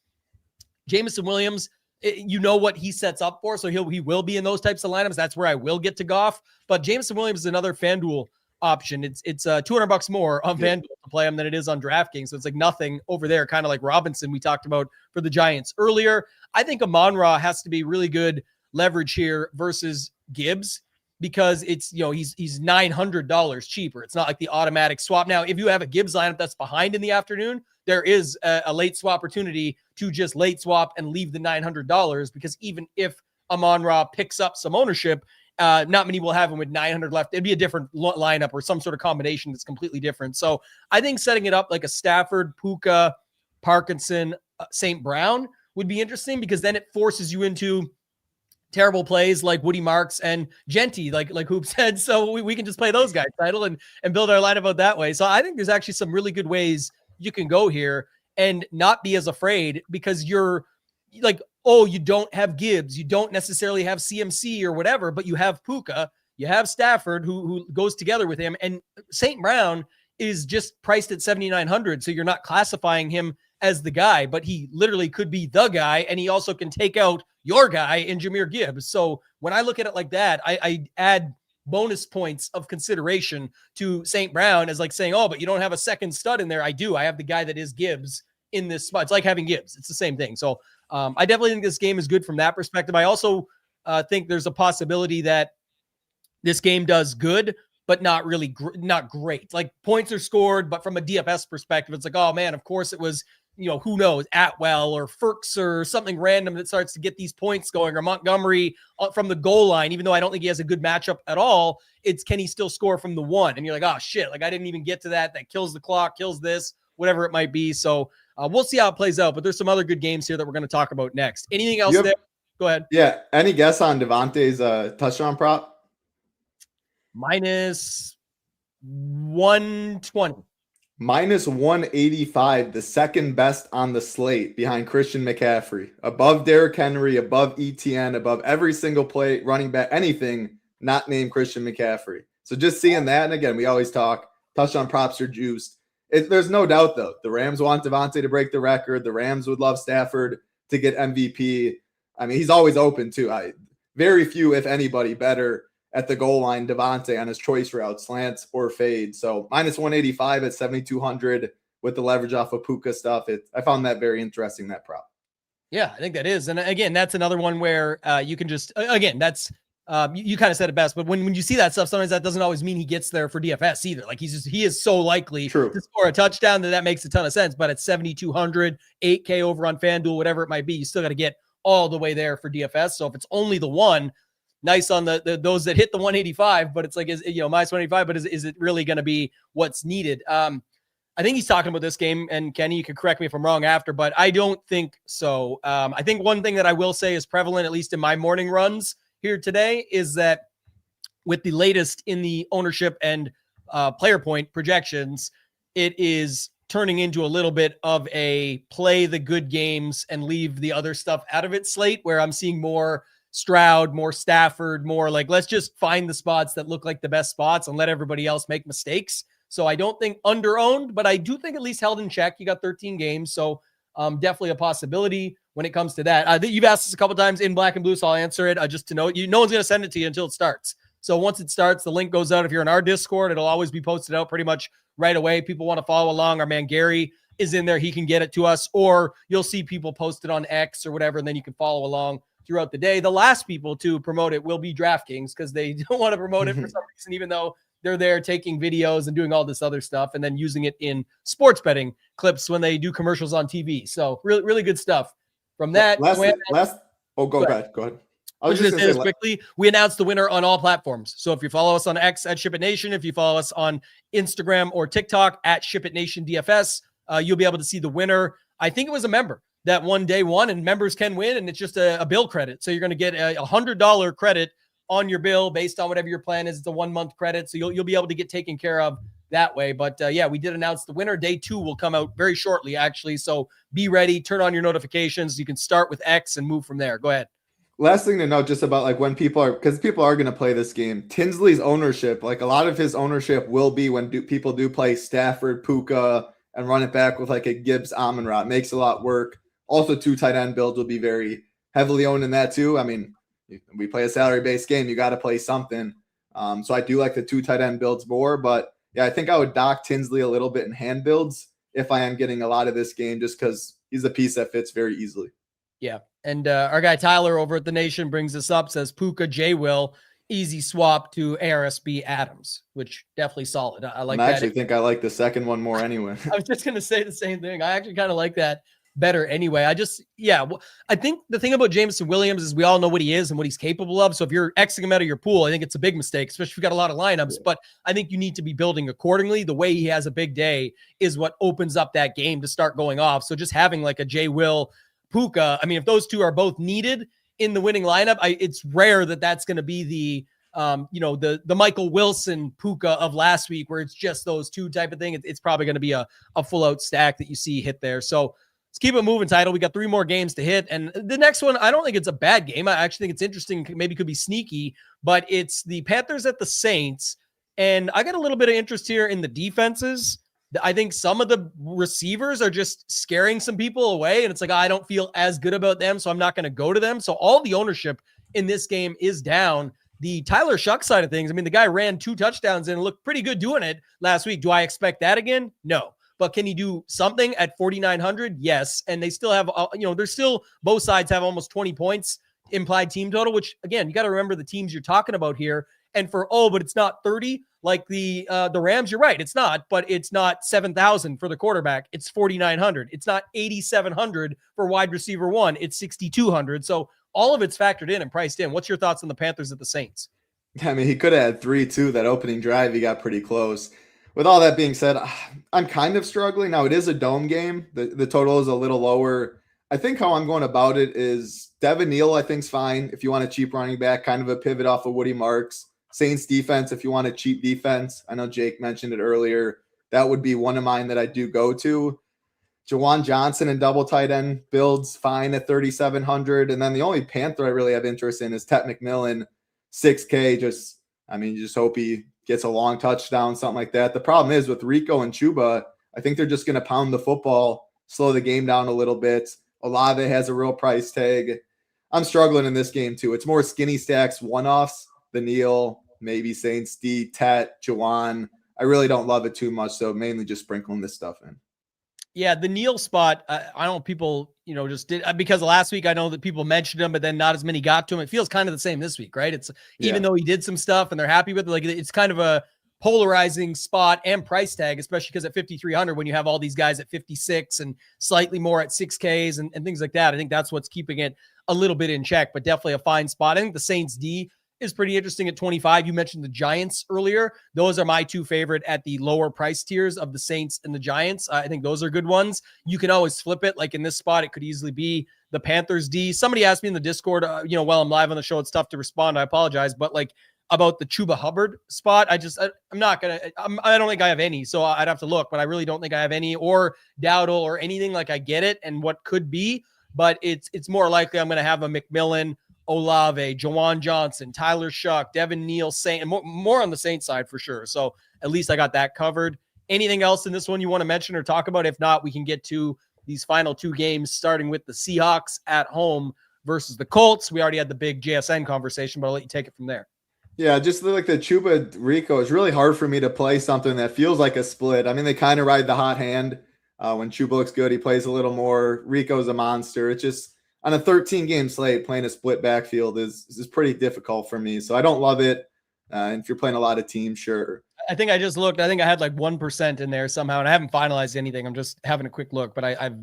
Jameson Williams, you know what he sets up for, so he will be in those types of lineups. That's where I will get to Goff. But Jameson Williams is another FanDuel option. It's $200 more on FanDuel to play him than it is on DraftKings. So it's like nothing over there, kind of like Robinson we talked about for the Giants earlier. I think Amon-Ra has to be really good leverage here versus Gibbs, because it's, he's $900 cheaper. It's not like the automatic swap. Now, if you have a Gibbs lineup that's behind in the afternoon, there is a late swap opportunity to just late swap and leave the $900, because even if Amon-Ra picks up some ownership, not many will have him with 900 left. It'd be a different lineup or some sort of combination that's completely different. So I think setting it up like a Stafford, Puka, Parkinson, St. Brown would be interesting, because then it forces you into terrible plays like Woody Marks and Genty, like Hoop said. So we can just play those guys title and build our lineup out that way. So I think there's actually some really good ways you can go here and not be as afraid, because you're like, oh, you don't have Gibbs, you don't necessarily have CMC or whatever, but you have Puka, you have Stafford who goes together with him, and St. Brown is just priced at 7,900. So you're not classifying him as the guy, but he literally could be the guy. And he also can take out your guy in Jahmyr Gibbs. So when I look at it like that, I add bonus points of consideration to St. Brown as like saying, oh, but you don't have a second stud in there. I do. I have the guy that is Gibbs in this spot. It's like having Gibbs. It's the same thing. So I definitely think this game is good from that perspective. I also think there's a possibility that this game does good, but not really not great. Like points are scored, but from a DFS perspective, it's like, oh man, of course it was, who knows, Atwell or Ferks or something random that starts to get these points going, or Montgomery from the goal line, even though I don't think he has a good matchup at all. It's, can he still score from the one? And you're like, oh shit, like I didn't even get to that. That kills the clock, kills this, whatever it might be. So we'll see how it plays out, but there's some other good games here that we're going to talk about next. Anything else there? Go ahead. Yeah. Any guess on Devontae's touchdown prop? Minus 120. Minus 185, the second best on the slate behind Christian McCaffrey. Above Derrick Henry, above ETN, above every single play, running back, anything not named Christian McCaffrey. So just seeing that, and again, we always talk, touchdown props are juiced. There's no doubt, though. The Rams want Devontae to break the record. The Rams would love Stafford to get MVP. I mean, he's always open, too. Very few, if anybody, better at the goal line, Devontae on his choice route, slants or fade. So minus 185 at 7,200 with the leverage off of Puka stuff. I found that very interesting, that prop. Yeah, I think that is. And again, that's another one where you can just, again, that's, you kind of said it best, but when you see that stuff, sometimes that doesn't always mean he gets there for DFS either. Like he is so likely to score a touchdown that makes a ton of sense. But at 7,200, 8K over on FanDuel, whatever it might be, you still got to get all the way there for DFS. So if it's only the one, nice on the those that hit the 185, but it's like, minus 185, but is it really going to be what's needed? I think he's talking about this game, and Kenny, you can correct me if I'm wrong after, but I don't think so. I think one thing that I will say is prevalent, at least in my morning runs here today, is that with the latest in the ownership and player point projections, it is turning into a little bit of a play the good games and leave the other stuff out of it slate, where I'm seeing more Stroud, more Stafford, more like, let's just find the spots that look like the best spots and let everybody else make mistakes. So I don't think under-owned, but I do think at least held in check. You got 13 games, so definitely a possibility when it comes to that. You've asked us a couple times in black and blue, so I'll answer it just to know. No one's going to send it to you until it starts. So once it starts, the link goes out. If you're in our Discord, it'll always be posted out pretty much right away. People want to follow along. Our man Gary is in there. He can get it to us, or you'll see people post it on X or whatever, and then you can follow along throughout the day. The last people to promote it will be DraftKings, because they don't want to promote it for some reason, even though they're there taking videos and doing all this other stuff and then using it in sports betting clips when they do commercials on TV. So really, really good stuff from that. Go ahead. I was just going to say this quickly. We announced the winner on all platforms. So if you follow us on X at ShipItNation, if you follow us on Instagram or TikTok at ShipItNationDFS, you'll be able to see the winner. I think it was a member that won day one, and members can win, and it's just a bill credit. So you're going to get a $100 credit on your bill based on whatever your plan is. It's a 1 month credit. So you'll be able to get taken care of that way. But we did announce the winner. Day 2 will come out very shortly, actually. So be ready, turn on your notifications. You can start with X and move from there. Go ahead. Last thing to note, just about like when people are going to play this game, Tinsley's ownership, like a lot of his ownership will be when people do play Stafford, Puka, and run it back with like a Gibbs Amon-Ra. It makes a lot work. Also, 2 tight end builds will be very heavily owned in that too. I mean, we play a salary-based game. You got to play something. So I do like the 2 tight end builds more. But, yeah, I think I would dock Tinsley a little bit in hand builds if I am getting a lot of this game just because he's a piece that fits very easily. Yeah. And our guy Tyler over at The Nation brings this up, says Puka, J. Will, easy swap to ARSB Adams, which definitely solid. I like that. I actually think I like the second one more anyway. I was just going to say the same thing. I actually kind of like that better anyway. I think the thing about Jameson Williams is we all know what he is and what he's capable of. So if you're Xing him out of your pool, I think it's a big mistake, especially if you've got a lot of lineups. Yeah. But I think you need to be building accordingly. The way he has a big day is what opens up that game to start going off. So just having like a J. Will, Puka, I mean, if those two are both needed in the winning lineup, it's rare that that's going to be the Michael Wilson Puka of last week where it's just those two type of thing. It's probably going to be a full out stack that you see hit there. So let's keep it moving, Title. We got 3 more games to hit. And the next one, I don't think it's a bad game. I actually think it's interesting. Maybe could be sneaky, but it's the Panthers at the Saints. And I got a little bit of interest here in the defenses. I think some of the receivers are just scaring some people away. And it's like, I don't feel as good about them, so I'm not going to go to them. So all the ownership in this game is down. The Tyler Shuck side of things, I mean, the guy ran 2 touchdowns and looked pretty good doing it last week. Do I expect that again? No. But can he do something at 4,900? Yes. And they still have, there's still, both sides have almost 20 points implied team total, which again, you got to remember the teams you're talking about here. And but it's not 30 like the Rams. You're right. It's not, but it's not 7,000 for the quarterback. It's 4,900. It's not 8,700 for wide receiver 1. It's 6,200. So all of it's factored in and priced in. What's your thoughts on the Panthers at the Saints? I mean, he could have had 3 too. That opening drive, he got pretty close. With all that being said, I'm kind of struggling. Now, it is a dome game. The total is a little lower. I think how I'm going about it is Devin Neal, I think, is fine. If you want a cheap running back, kind of a pivot off of Woody Marks. Saints defense, if you want a cheap defense. I know Jake mentioned it earlier. That would be one of mine that I do go to. Jawan Johnson and double tight end builds fine at 3,700. And then the only Panther I really have interest in is Tet McMillan, 6K. You just hope he gets a long touchdown, something like that. The problem is with Rico and Chuba, I think they're just going to pound the football, slow the game down a little bit. Olave has a real price tag. I'm struggling in this game too. It's more skinny stacks, one-offs, the Neal, maybe Saints D, Tet, Jawan. I really don't love it too much, so mainly just sprinkling this stuff in. Yeah, the Neal spot, I don't know, people, just did, because last week I know that people mentioned him, but then not as many got to him. It feels kind of the same this week, right? It's even though he did some stuff and they're happy with it, like it's kind of a polarizing spot and price tag, especially because at 5,300, when you have all these guys at 56 and slightly more at 6Ks and things like that, I think that's what's keeping it a little bit in check, but definitely a fine spot. I think the Saints D is pretty interesting at 25. You mentioned the Giants earlier. Those are my 2 favorite at the lower price tiers of the Saints and the Giants. I think those are good ones. You can always flip it. Like in this spot, it could easily be the Panthers D. Somebody asked me in the Discord, while I'm live on the show, it's tough to respond. I apologize. But like about the Chuba Hubbard spot, I don't think I have any. So I'd have to look, but I really don't think I have any, or Dowdle or anything. Like I get it and what could be, but it's more likely I'm going to have a McMillan, Olave, Jawan Johnson, Tyler Shuck, Devin Neal, Saint, and more on the Saints side for sure. So at least I got that covered. Anything else in this one you want to mention or talk about? If not, we can get to these final 2 games, starting with the Seahawks at home versus the Colts. We already had the big JSN conversation, but I'll let you take it from there. Yeah, just like the Chuba Rico, it's really hard for me to play something that feels like a split. I mean, they kind of ride the hot hand. When Chuba looks good, he plays a little more. Rico's a monster. It's just on a 13-game slate, playing a split backfield is pretty difficult for me. So I don't love it. And if you're playing a lot of teams, sure. I think I just looked. I think I had like 1% in there somehow, and I haven't finalized anything. I'm just having a quick look, but I had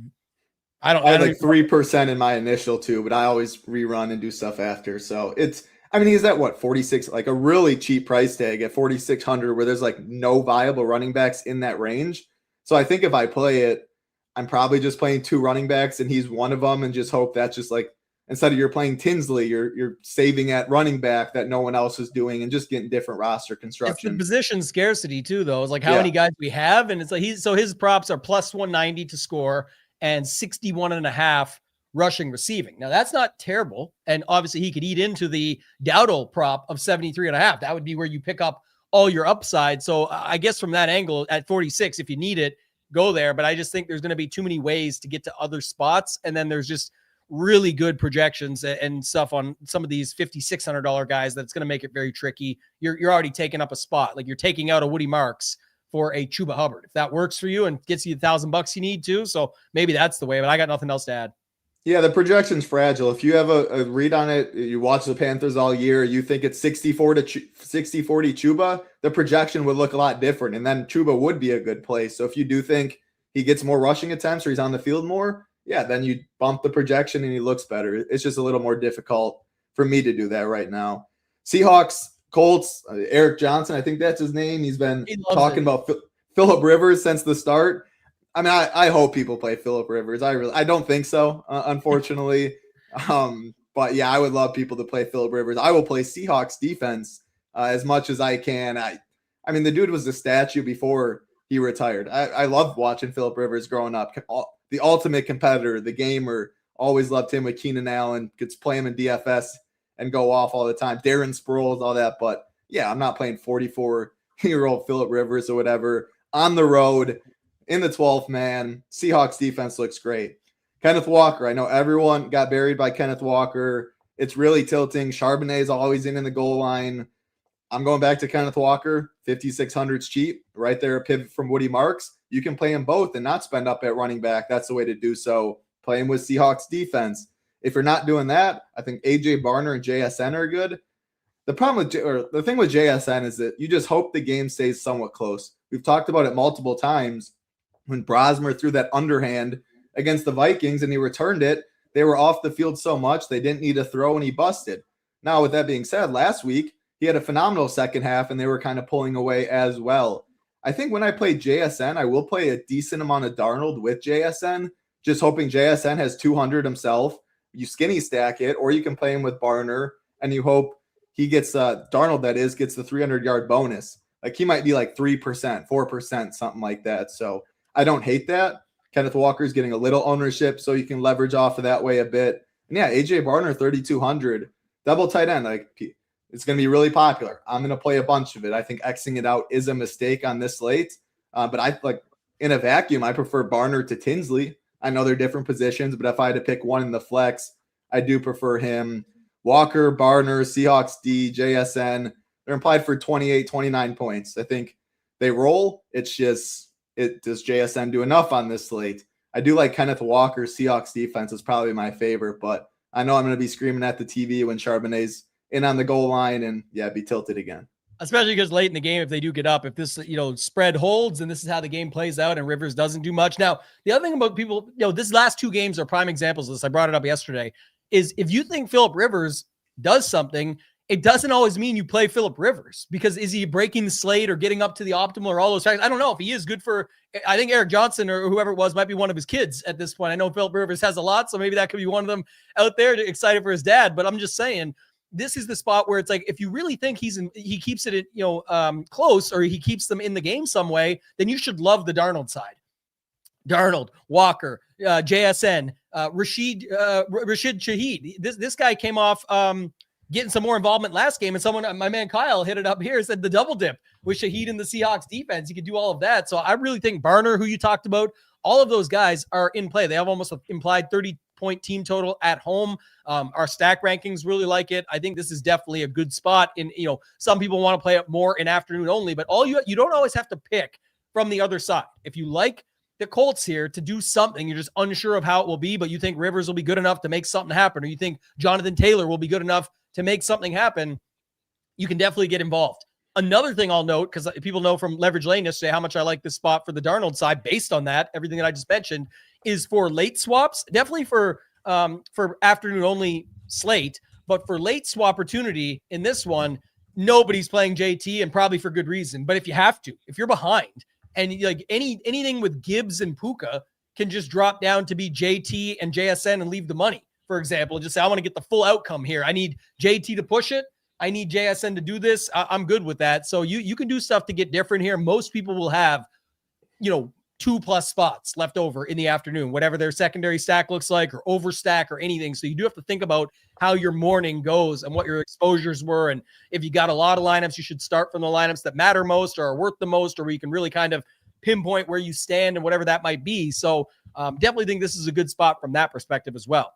like 3% in my initial too, but I always rerun and do stuff after. So he's at what, 46, like a really cheap price tag at 4,600 where there's like no viable running backs in that range. So I think if I play it, I'm probably just playing 2 running backs and he's one of them, and just hope that's just like, instead of you're playing Tinsley, you're saving at running back that no one else is doing and just getting different roster construction. It's the position scarcity too, though. It's like how many guys we have, and it's like his props are plus 190 to score and 61.5 rushing receiving. Now that's not terrible, and obviously he could eat into the Dowdle prop of 73.5. That would be where you pick up all your upside. So I guess from that angle at 46, if you need it, go there, but I just think there's going to be too many ways to get to other spots. And then there's just really good projections and stuff on some of these $5,600 guys that's going to make it very tricky. You're already taking up a spot. Like you're taking out a Woody Marks for a Chuba Hubbard. If that works for you and gets you $1,000 you need to. So maybe that's the way, but I got nothing else to add. Yeah, the projection's fragile. If you have a read on it, you watch the Panthers all year, you think it's 60-40 Chuba, the projection would look a lot different. And then Chuba would be a good play. So if you do think he gets more rushing attempts or he's on the field more, yeah, then you bump the projection and he looks better. It's just a little more difficult for me to do that right now. Seahawks, Colts, Eric Johnson, I think that's his name. He talking about Phillip Rivers since the start. I mean, I hope people play Phillip Rivers. I don't think so, unfortunately. But yeah, I would love people to play Phillip Rivers. I will play Seahawks defense as much as I can. I mean, the dude was a statue before he retired. I loved watching Phillip Rivers growing up. The ultimate competitor, the gamer. Always loved him with Keenan Allen. Could play him in DFS and go off all the time. Darren Sproles, all that. But yeah, I'm not playing 44-year-old Phillip Rivers or whatever on the road. In the 12th man, Seahawks defense looks great. Kenneth Walker, I know everyone got buried by Kenneth Walker. It's really tilting. Charbonnet is always in the goal line. I'm going back to Kenneth Walker. 5,600's cheap. Right there, a pivot from Woody Marks. You can play them both and not spend up at running back. That's the way to do so. Playing with Seahawks defense. If you're not doing that, I think A.J. Barner and JSN are good. The thing with JSN is that you just hope the game stays somewhat close. We've talked about it multiple times. When Brosmer threw that underhand against the Vikings and he returned it, they were off the field so much they didn't need to throw and he busted. Now, with that being said, last week he had a phenomenal second half and they were kind of pulling away as well. I think when I play JSN, I will play a decent amount of Darnold with JSN, just hoping JSN has 200 himself. You skinny stack it, or you can play him with Barner and you hope he gets Darnold, that is, gets the 300-yard bonus. Like he might be like 3%, 4%, something like that. So I don't hate that. Kenneth Walker's getting a little ownership, so you can leverage off of that way a bit. And yeah, A.J. Barner, 3,200. Double tight end. Like it's going to be really popular. I'm going to play a bunch of it. I think Xing it out is a mistake on this slate. But I like in a vacuum, I prefer Barner to Tinsley. I know they're different positions, but if I had to pick one in the flex, I do prefer him. Walker, Barner, Seahawks D, JSN. They're implied for 28, 29 points. I think they roll. It's just, does JSN do enough on this slate? I do like Kenneth Walker. Seahawks defense is probably my favorite, but I know I'm going to be screaming at the TV when Charbonnet's in on the goal line and be tilted again. Especially because late in the game, if they do get up, if this, spread holds and this is how the game plays out and Rivers doesn't do much. Now, the other thing about people, this last two games are prime examples of this. I brought it up yesterday, is if you think Phillip Rivers does something, it doesn't always mean you play Phillip Rivers, because is he breaking the slate or getting up to the optimal or all those factors? I don't know if he is good for, I think Eric Johnson or whoever it was might be one of his kids at this point. I know Phillip Rivers has a lot, so maybe that could be one of them out there excited for his dad. But I'm just saying, this is the spot where it's like, if you really think he keeps it, close, or he keeps them in the game some way, then you should love the Darnold side. Darnold, Walker, JSN, Rashid Shaheed. This guy came off, getting some more involvement last game, and my man Kyle hit it up here, said the double dip with Shaheed in the Seahawks defense. He could do all of that. So I really think Barner, who you talked about, all of those guys are in play. They have almost an implied 30-point team total at home. Our stack rankings really like it. I think this is definitely a good spot. In some people want to play it more in afternoon only, but you don't always have to pick from the other side. If you like the Colts here to do something, you're just unsure of how it will be, but you think Rivers will be good enough to make something happen, or you think Jonathan Taylor will be good enough to make something happen, you can definitely get involved. Another thing I'll note, because people know from Leverage Lane yesterday how much I like this spot for the Darnold side based on that, everything that I just mentioned, is for late swaps, definitely for afternoon only slate, but for late swap opportunity in this one, nobody's playing JT, and probably for good reason. But if you have to, if you're behind, and like anything with Gibbs and Puka can just drop down to be JT and JSN and leave the money. For example, just say, I want to get the full outcome here. I need JT to push it. I need JSN to do this. I'm good with that. So you can do stuff to get different here. Most people will have, 2+ spots left over in the afternoon, whatever their secondary stack looks like, or overstack or anything. So you do have to think about how your morning goes and what your exposures were. And if you got a lot of lineups, you should start from the lineups that matter most or are worth the most, or where you can really kind of pinpoint where you stand and whatever that might be. So definitely think this is a good spot from that perspective as well.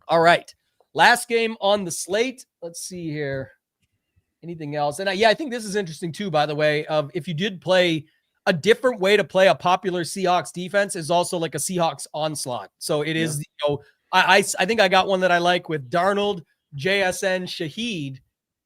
All right. Last game on the slate. Let's see here. Anything else? And I think this is interesting too, by the way, of if you did play a different way to play a popular Seahawks defense is also like a Seahawks onslaught. So it is, I think I got one that I like with Darnold, JSN, Shaheed,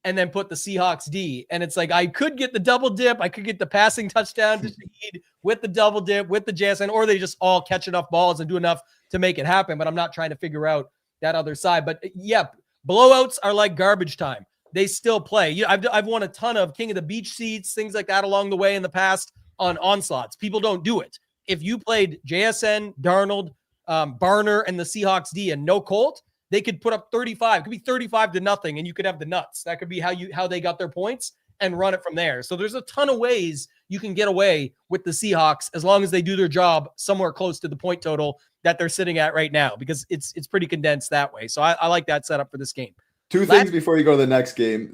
and then put the Seahawks D. And it's like, I could get the double dip. I could get the passing touchdown to Shaheed with the double dip, with the JSN, or they just all catch enough balls and do enough to make it happen. But I'm not trying to figure out that other side. But yeah, blowouts are like garbage time. They still play. I've won a ton of King of the Beach seats, things like that along the way in the past on onslaughts. People don't do it. If you played JSN, Darnold, Barner, and the Seahawks D and no Colt, they could put up 35. It could be 35-0, and you could have the nuts. That could be how they got their points and run it from there. So there's a ton of ways you can get away with the Seahawks as long as they do their job somewhere close to the point total that they're sitting at right now, because it's pretty condensed that way. So I like that setup for this game. Two things before you go to the next game.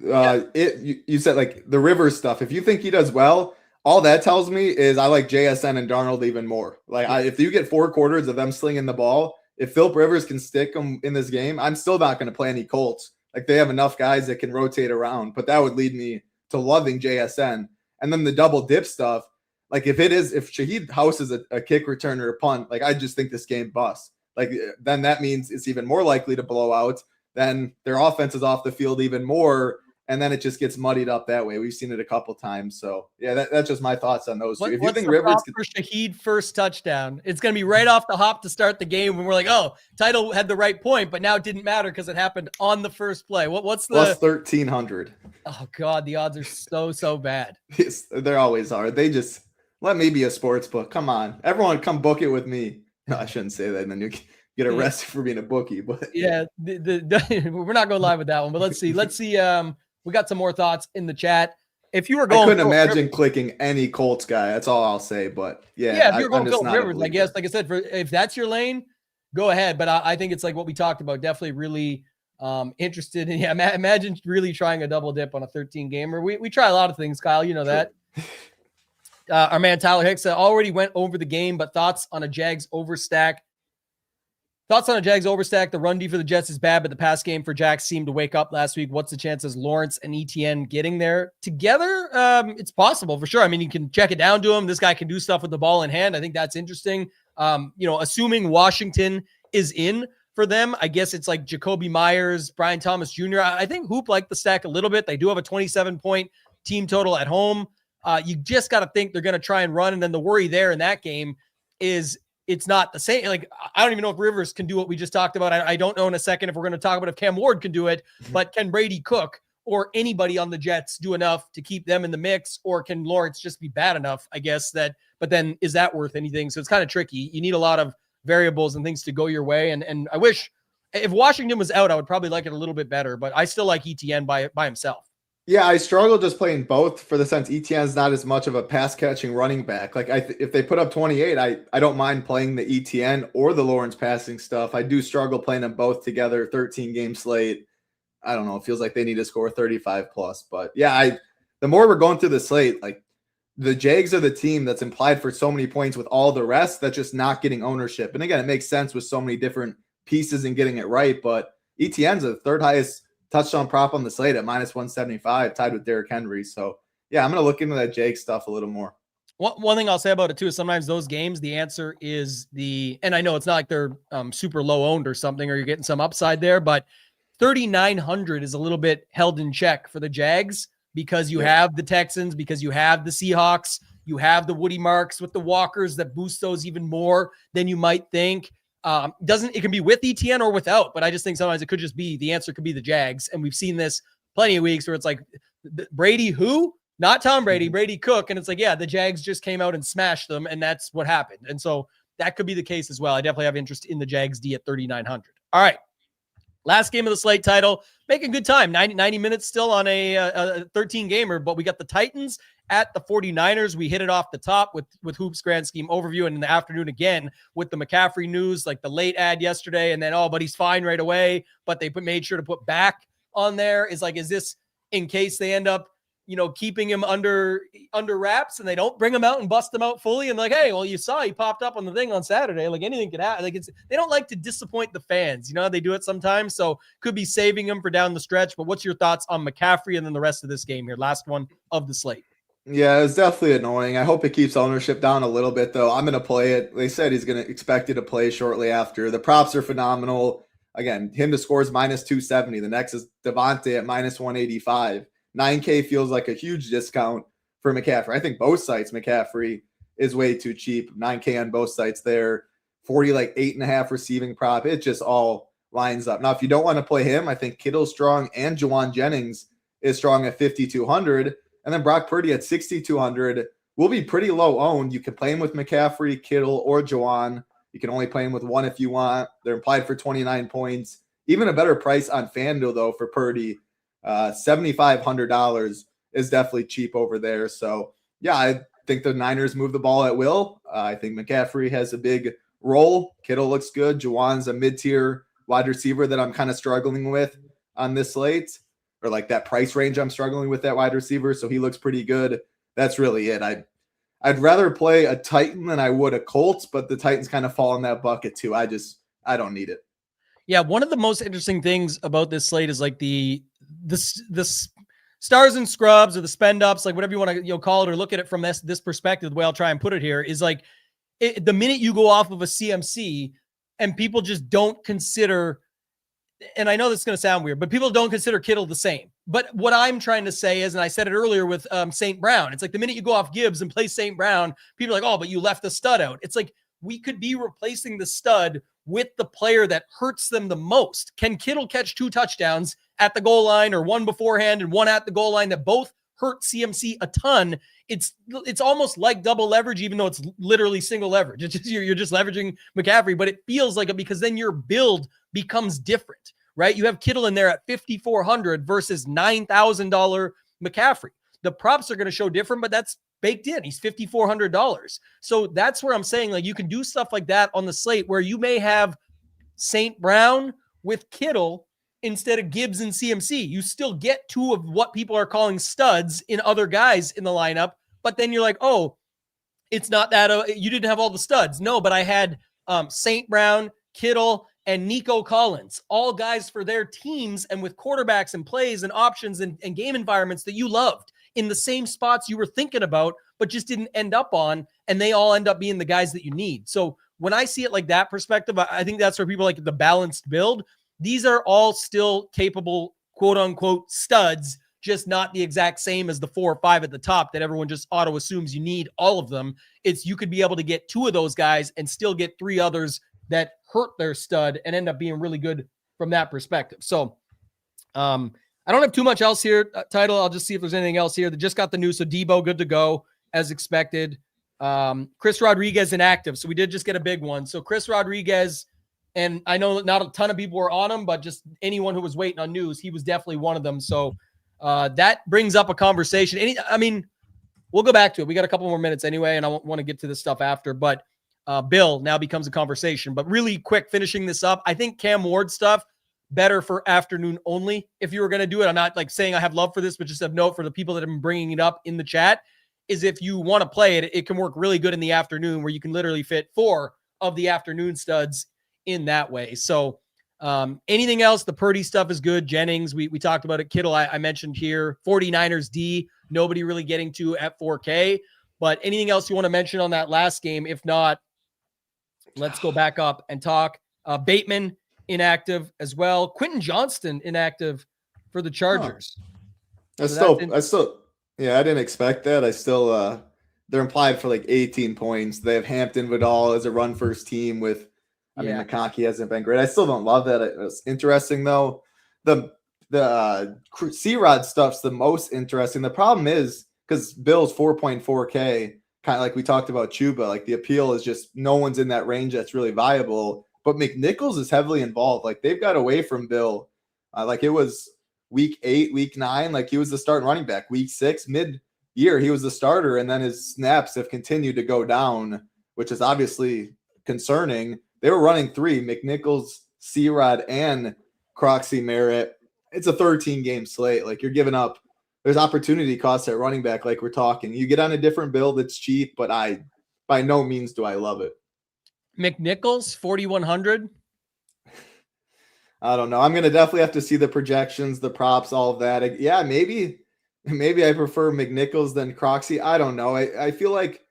You said like the Rivers stuff. If you think he does well, all that tells me is I like JSN and Darnold even more. Like if you get 4 quarters of them slinging the ball, if Philip Rivers can stick them in this game, I'm still not going to play any Colts. Like they have enough guys that can rotate around, but that would lead me to loving JSN. And then the double dip stuff, like if Shaheed houses a kick return or a punt, like I just think this game busts. Like then that means it's even more likely to blow out. Then their offense is off the field even more, and then it just gets muddied up that way. We've seen it a couple times. So yeah, that's just my thoughts on those two. If you think Rivers for Shaheed first touchdown, it's going to be right off the hop to start the game when we're like, oh, title had the right point, but now it didn't matter because it happened on the first play. What's the plus 1,300? Oh God, the odds are so bad. Yes, they always are. They just let me be a sports book. Come on, everyone, come book it with me. No, I shouldn't say that. And then you get arrested for being a bookie. But yeah, we're not going live with that one. But let's see. We got some more thoughts in the chat. If you were going, I couldn't imagine clicking any Colts guy. That's all I'll say. But yeah, if you're going Philip Rivers, I guess, like I said, if that's your lane, go ahead. But I think it's like what we talked about. Definitely really interested in. Yeah, imagine really trying a double dip on a 13 gamer. We try a lot of things, Kyle. You know that. Our man Tyler Hicks already went over the game, but thoughts on a Jags overstack. The run D for the Jets is bad, but the pass game for Jags seemed to wake up last week. What's the chances Lawrence and ETN getting there together? It's possible for sure. I mean, you can check it down to him. This guy can do stuff with the ball in hand. I think that's interesting. Assuming Washington is in for them, I guess it's like Jacoby Myers, Brian Thomas Jr. I think Hoop liked the stack a little bit. They do have a 27-point team total at home. You just got to think they're going to try and run. And then the worry there in that game is it's not the same. Like, I don't even know if Rivers can do what we just talked about. I don't know in a second if we're going to talk about if Cam Ward can do it, but can Brady Cook or anybody on the Jets do enough to keep them in the mix, or can Lawrence just be bad enough? I guess but then is that worth anything? So it's kind of tricky. You need a lot of variables and things to go your way. And I wish if Washington was out, I would probably like it a little bit better, but I still like ETN by himself. Yeah, I struggle just playing both for the sense ETN is not as much of a pass-catching running back. Like if they put up 28, I don't mind playing the ETN or the Lawrence passing stuff. I do struggle playing them both together, 13-game slate. I don't know. It feels like they need to score 35 plus. But yeah, the more we're going through the slate, like the Jags are the team that's implied for so many points with all the rest that's just not getting ownership. And again, it makes sense with so many different pieces and getting it right. But ETN's the third highest touchdown prop on the slate at -175, tied with Derrick Henry. So yeah, I'm going to look into that Jake stuff a little more. One thing I'll say about it too is sometimes those games, the answer is and I know it's not like they're super low owned or something, or you're getting some upside there, but 3,900 is a little bit held in check for the Jags because you have the Texans, because you have the Seahawks, you have the Woody Marks with the Walkers that boost those even more than you might think. It can be with ETN or without, but I just think sometimes it could just be the answer could be the Jags. And we've seen this plenty of weeks where it's like Brady, who? Not Tom Brady, Brady Cook. And it's like, yeah, the Jags just came out and smashed them. And that's what happened. And so that could be the case as well. I definitely have interest in the Jags D at 3,900. All right. Last game of the slate title, making good time. 90 minutes still on a 13 gamer, but we got the Titans at the 49ers. We hit it off the top with Hoop's grand scheme overview, and in the afternoon again with the McCaffrey news, like the late ad yesterday, and then, but he's fine right away. But they made sure to put back on there is this in case they end up keeping him under wraps, and they don't bring him out and bust him out fully. And like, hey, well, you saw he popped up on the thing on Saturday. Like anything could happen. Like they don't like to disappoint the fans. They do it sometimes. So could be saving him for down the stretch. But what's your thoughts on McCaffrey and then the rest of this game here? Last one of the slate. Yeah, it's definitely annoying. I hope it keeps ownership down a little bit, though. I'm going to play it. They said he's going to expect it to play shortly after. The props are phenomenal. Again, him to score is -270. The next is Devontae at -185. 9K feels like a huge discount for McCaffrey. I think both sites, McCaffrey is way too cheap. 9K on both sites there. 40, like 8.5 receiving prop. It just all lines up. Now, if you don't want to play him, I think Kittle's strong and Juwan Jennings is strong at 5,200. And then Brock Purdy at 6,200 will be pretty low owned. You can play him with McCaffrey, Kittle, or Juwan. You can only play him with one if you want. They're implied for 29 points. Even a better price on FanDuel, though, for Purdy. $7,500 is definitely cheap over there. So, yeah, I think the Niners move the ball at will. I think McCaffrey has a big role. Kittle looks good. Juwan's a mid-tier wide receiver that I'm kind of struggling with on this slate. Or like that price range I'm struggling with that wide receiver. So he looks pretty good. That's really it. I'd rather play a Titan than I would a Colts, but the Titans kind of fall in that bucket too. I don't need it. Yeah, one of the most interesting things about this slate is like the stars and scrubs or the spend ups, like whatever you want to call it or look at it from this perspective. The way I'll try and put it here is like the minute you go off of a CMC and people just don't consider. And I know this is going to sound weird, but people don't consider Kittle the same. But what I'm trying to say is, and I said it earlier with St. Brown, it's like the minute you go off Gibbs and play St. Brown, people are like, oh, but you left the stud out. It's like we could be replacing the stud with the player that hurts them the most. Can Kittle catch 2 touchdowns at the goal line or one beforehand and one at the goal line that both hurt CMC a ton? It's almost like double leverage, even though it's literally single leverage. It's just, you're just leveraging McCaffrey, but it feels like it because then your build becomes different, right? You have Kittle in there at $5,400 versus $9,000 McCaffrey. The props are going to show different, but that's baked in. He's $5,400. So that's where I'm saying like you can do stuff like that on the slate where you may have St. Brown with Kittle instead of Gibbs and CMC. You still get 2 of what people are calling studs in other guys in the lineup, but then you're like, oh, it's not that you didn't have all the studs. No, but I had St. Brown, Kittle, and Nico Collins, all guys for their teams and with quarterbacks and plays and options and game environments that you loved in the same spots you were thinking about, but just didn't end up on. And they all end up being the guys that you need. So when I see it like that perspective, I think that's where people like the balanced build. These are all still capable, quote unquote, studs, just not the exact same as the 4 or 5 at the top that everyone just auto assumes you need all of them. It's you could be able to get 2 of those guys and still get 3 others that hurt their stud and end up being really good from that perspective. So I don't have too much else here, Title. I'll just see if there's anything else here that just got the news. So Debo, good to go as expected. Chris Rodriguez inactive. So we did just get a big one. So Chris Rodriguez, and I know not a ton of people were on him, but just anyone who was waiting on news, he was definitely one of them. So that brings up a conversation. We'll go back to it. We got a couple more minutes anyway, and I want to get to this stuff after, but Bill now becomes a conversation. But really quick, finishing this up, I think Cam Ward stuff better for afternoon only if you were going to do it. I'm not like saying I have love for this, but just a note for the people that have been bringing it up in the chat is if you want to play it, it can work really good in the afternoon where you can literally fit 4 of the afternoon studs in that way. So anything else? The Purdy stuff is good. Jennings, we talked about it. Kittle, I mentioned here. 49ers D, nobody really getting to at 4K. But anything else you want to mention on that last game? If not, let's go back up and talk. Bateman inactive as well. Quentin Johnston inactive for the Chargers. I didn't expect that. They're implied for like 18 points. They have Hampton Vidal as a run first team with, McConkey hasn't been great. I still don't love that. It's interesting though. The C-Rod stuff's the most interesting. The problem is because Bill's 4.4K, kind of like we talked about Chuba, like the appeal is just no one's in that range that's really viable. But McNichols is heavily involved. Like they've got away from Bill. Like it was week 8, week 9, like he was the starting running back. Week 6, mid-year, he was the starter, and then his snaps have continued to go down, which is obviously concerning. They were running 3, McNichols, C-Rod, and Croxy Merritt. It's a 13-game slate. Like you're giving up there's opportunity costs at running back, like we're talking. You get on a different build, it's cheap, but by no means do I love it. McNichols, 4,100. I don't know. I'm going to definitely have to see the projections, the props, all of that. Yeah, maybe I prefer McNichols than Croxy. I don't know. I feel like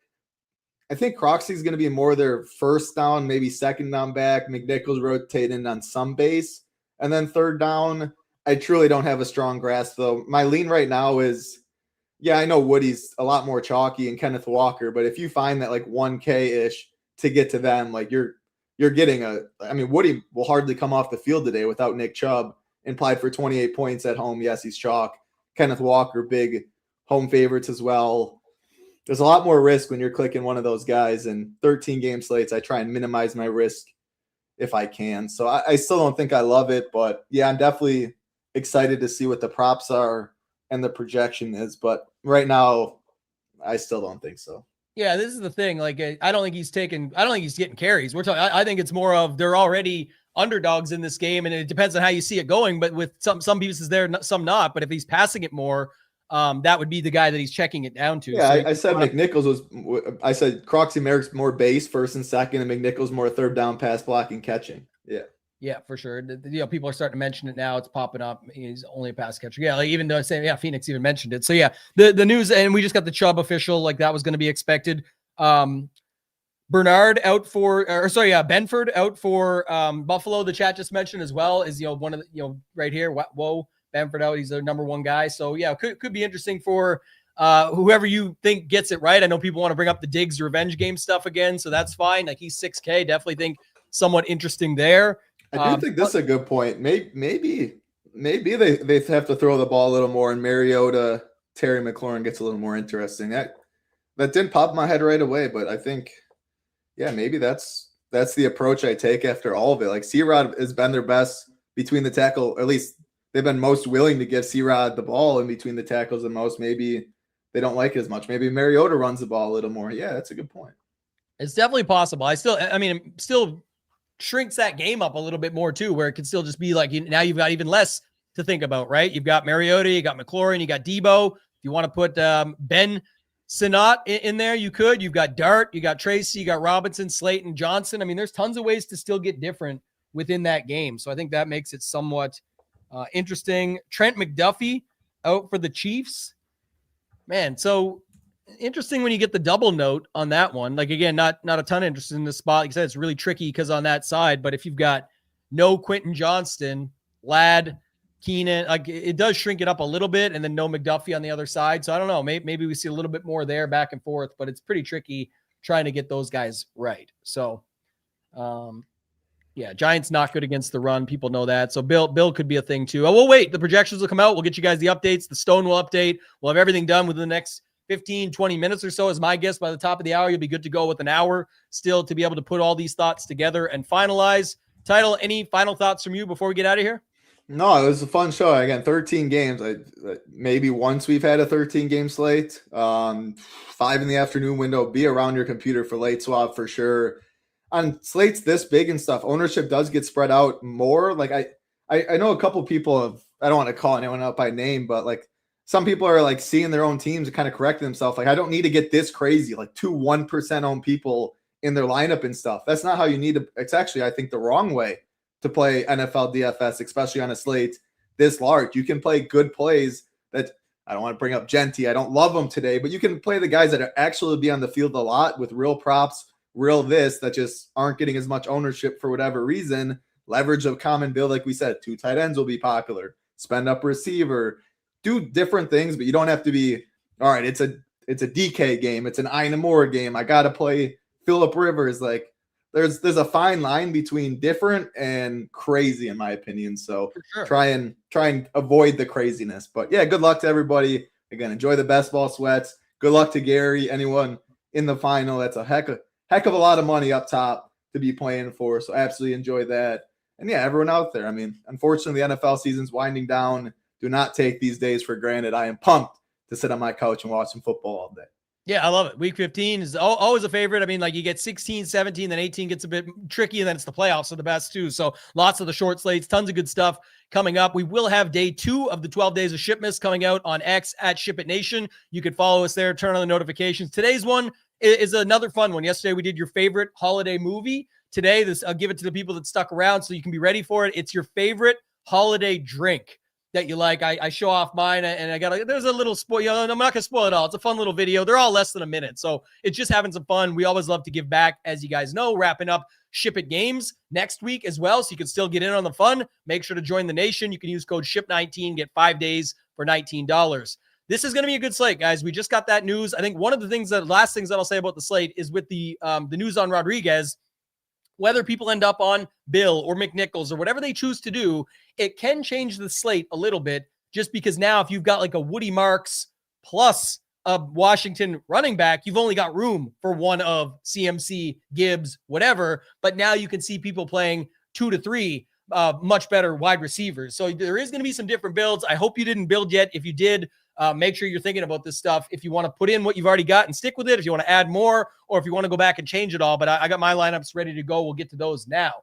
I think Croxy's going to be more their first down, maybe second down back. McNichols rotating on some base. And then third down, I truly don't have a strong grasp, though. My lean right now is, yeah, I know Woody's a lot more chalky and Kenneth Walker, but if you find that like 1K-ish to get to them, like you're getting Woody will hardly come off the field today without Nick Chubb, implied for 28 points at home. Yes, he's chalk. Kenneth Walker, big home favorites as well. There's a lot more risk when you're clicking one of those guys, and 13 game slates, I try and minimize my risk if I can. So I still don't think I love it, but yeah, I'm definitely excited to see what the props are and the projection is. But right now, I still don't think so. Yeah, this is the thing. Like, I don't think he's getting carries. We're talking, I think it's more of they're already underdogs in this game, and it depends on how you see it going. But with some pieces there, some not. But if he's passing it more, that would be the guy that he's checking it down to. Yeah, so I said McNichols I said Croxy Merrick's more base first and second, and McNichols more third down pass blocking catching. Yeah, for sure. People are starting to mention it now. It's popping up. He's only a pass catcher. Yeah, like even though I'm saying, Phoenix even mentioned it. So yeah, the news, and we just got the Chubb official. Like that was going to be expected. Benford out for Buffalo. The chat just mentioned as well is one of the right here. Whoa, Benford out. He's their number one guy. So yeah, could be interesting for whoever you think gets it right. I know people want to bring up the Diggs revenge game stuff again, so that's fine. Like he's 6K. Definitely think somewhat interesting there. I do think this is a good point. Maybe they have to throw the ball a little more, and Mariota, Terry McLaurin gets a little more interesting. That didn't pop in my head right away, but I think, yeah, maybe that's the approach I take after all of it. Like C-Rod has been their best between the tackle, or at least they've been most willing to give C-Rod the ball in between the tackles the most. Maybe they don't like it as much. Maybe Mariota runs the ball a little more. Yeah, that's a good point. It's definitely possible. Still shrinks that game up a little bit more too, where it could still just be like now you've got even less to think about, right? You've got Mariota, you got McLaurin, you got Debo. If you want to put Ben Sinnott in there, you could. You've got Dart, you got Tracy, you got Robinson, Slayton, Johnson. I mean, there's tons of ways to still get different within that game. So I think that makes it somewhat interesting. Trent McDuffie out for the Chiefs. Man, so interesting when you get the double note on that one. Like, again, not a ton of interest in this spot. Like I said, it's really tricky because on that side, but if you've got no Quentin Johnston, Ladd, Keenan, like it does shrink it up a little bit, and then no McDuffie on the other side. So I don't know. Maybe we see a little bit more there back and forth, but it's pretty tricky trying to get those guys right. So, yeah, Giants not good against the run. People know that. So Bill could be a thing too. Oh, we'll wait. The projections will come out. We'll get you guys the updates. The Stone will update. We'll have everything done within the next 15, 20 minutes or so is my guess. By the top of the hour, you'll be good to go with an hour still to be able to put all these thoughts together and finalize. Title, any final thoughts from you before we get out of here? No, it was a fun show. Again, 13 games. Maybe once we've had a 13-game slate. 5 in the afternoon window. Be around your computer for late swap for sure. On slates this big and stuff, ownership does get spread out more. Like I know a couple people have, I don't want to call anyone out by name, but like some people are like seeing their own teams and kind of correcting themselves. Like I don't need to get this crazy, like 1% owned people in their lineup and stuff. That's not how you need to. It's actually, I think, the wrong way to play NFL DFS, especially on a slate this large. You can play good plays that I don't want to bring up Genty. I don't love them today, but you can play the guys that are actually be on the field a lot with real props, real this that just aren't getting as much ownership for whatever reason. Leverage of common build, like we said, 2 tight ends will be popular. Spend up receiver, do different things, but you don't have to be, all right, it's a DK game. It's an Inamura game. I got to play Phillip Rivers. Like there's a fine line between different and crazy, in my opinion. So sure, try and avoid the craziness. But yeah, good luck to everybody. Again, enjoy the best ball sweats. Good luck to Gary. Anyone in the final, that's a heck of a lot of money up top to be playing for. So absolutely enjoy that. And yeah, everyone out there. I mean, unfortunately, the NFL season's winding down. Do not take these days for granted. I am pumped to sit on my couch and watch some football all day. Yeah, I love it. Week 15 is always a favorite. I mean, like you get 16, 17, then 18 gets a bit tricky, and then it's the playoffs are the best too. So lots of the short slates, tons of good stuff coming up. We will have day 2 of the 12 days of SHIPmas coming out on X at ShipItNation. You can follow us there, turn on the notifications. Today's one is another fun one. Yesterday we did your favorite holiday movie. Today, I'll give it to the people that stuck around so you can be ready for it. It's your favorite holiday drink that you like. I show off mine, and there's a little spoil. I'm not gonna spoil it all. It's a fun little video. They're all less than a minute, so it's just having some fun. We always love to give back, as you guys know. Wrapping up Ship It Games next week as well, so you can still get in on the fun. Make sure to join the nation. You can use code SHIP19, get 5 days for $19. This is going to be a good slate, guys. We just got that news. I think one of the last things that I'll say about the slate is with the news on Rodriguez. Whether people end up on Bill or McNichols or whatever they choose to do, it can change the slate a little bit, just because now if you've got like a Woody Marks plus a Washington running back, you've only got room for one of CMC, Gibbs, whatever. But now you can see people playing 2 to 3 much better wide receivers. So there is going to be some different builds. I hope you didn't build yet. If you did, make sure you're thinking about this stuff. If you want to put in what you've already got and stick with it, if you want to add more, or if you want to go back and change it all. But I got my lineups ready to go. We'll get to those now.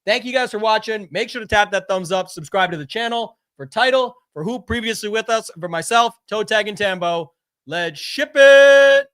Thank you guys for watching. Make sure to tap that thumbs up, subscribe to the channel. For Title, for Hoop previously with us, for myself, ToeTagginTambo, let's ship it.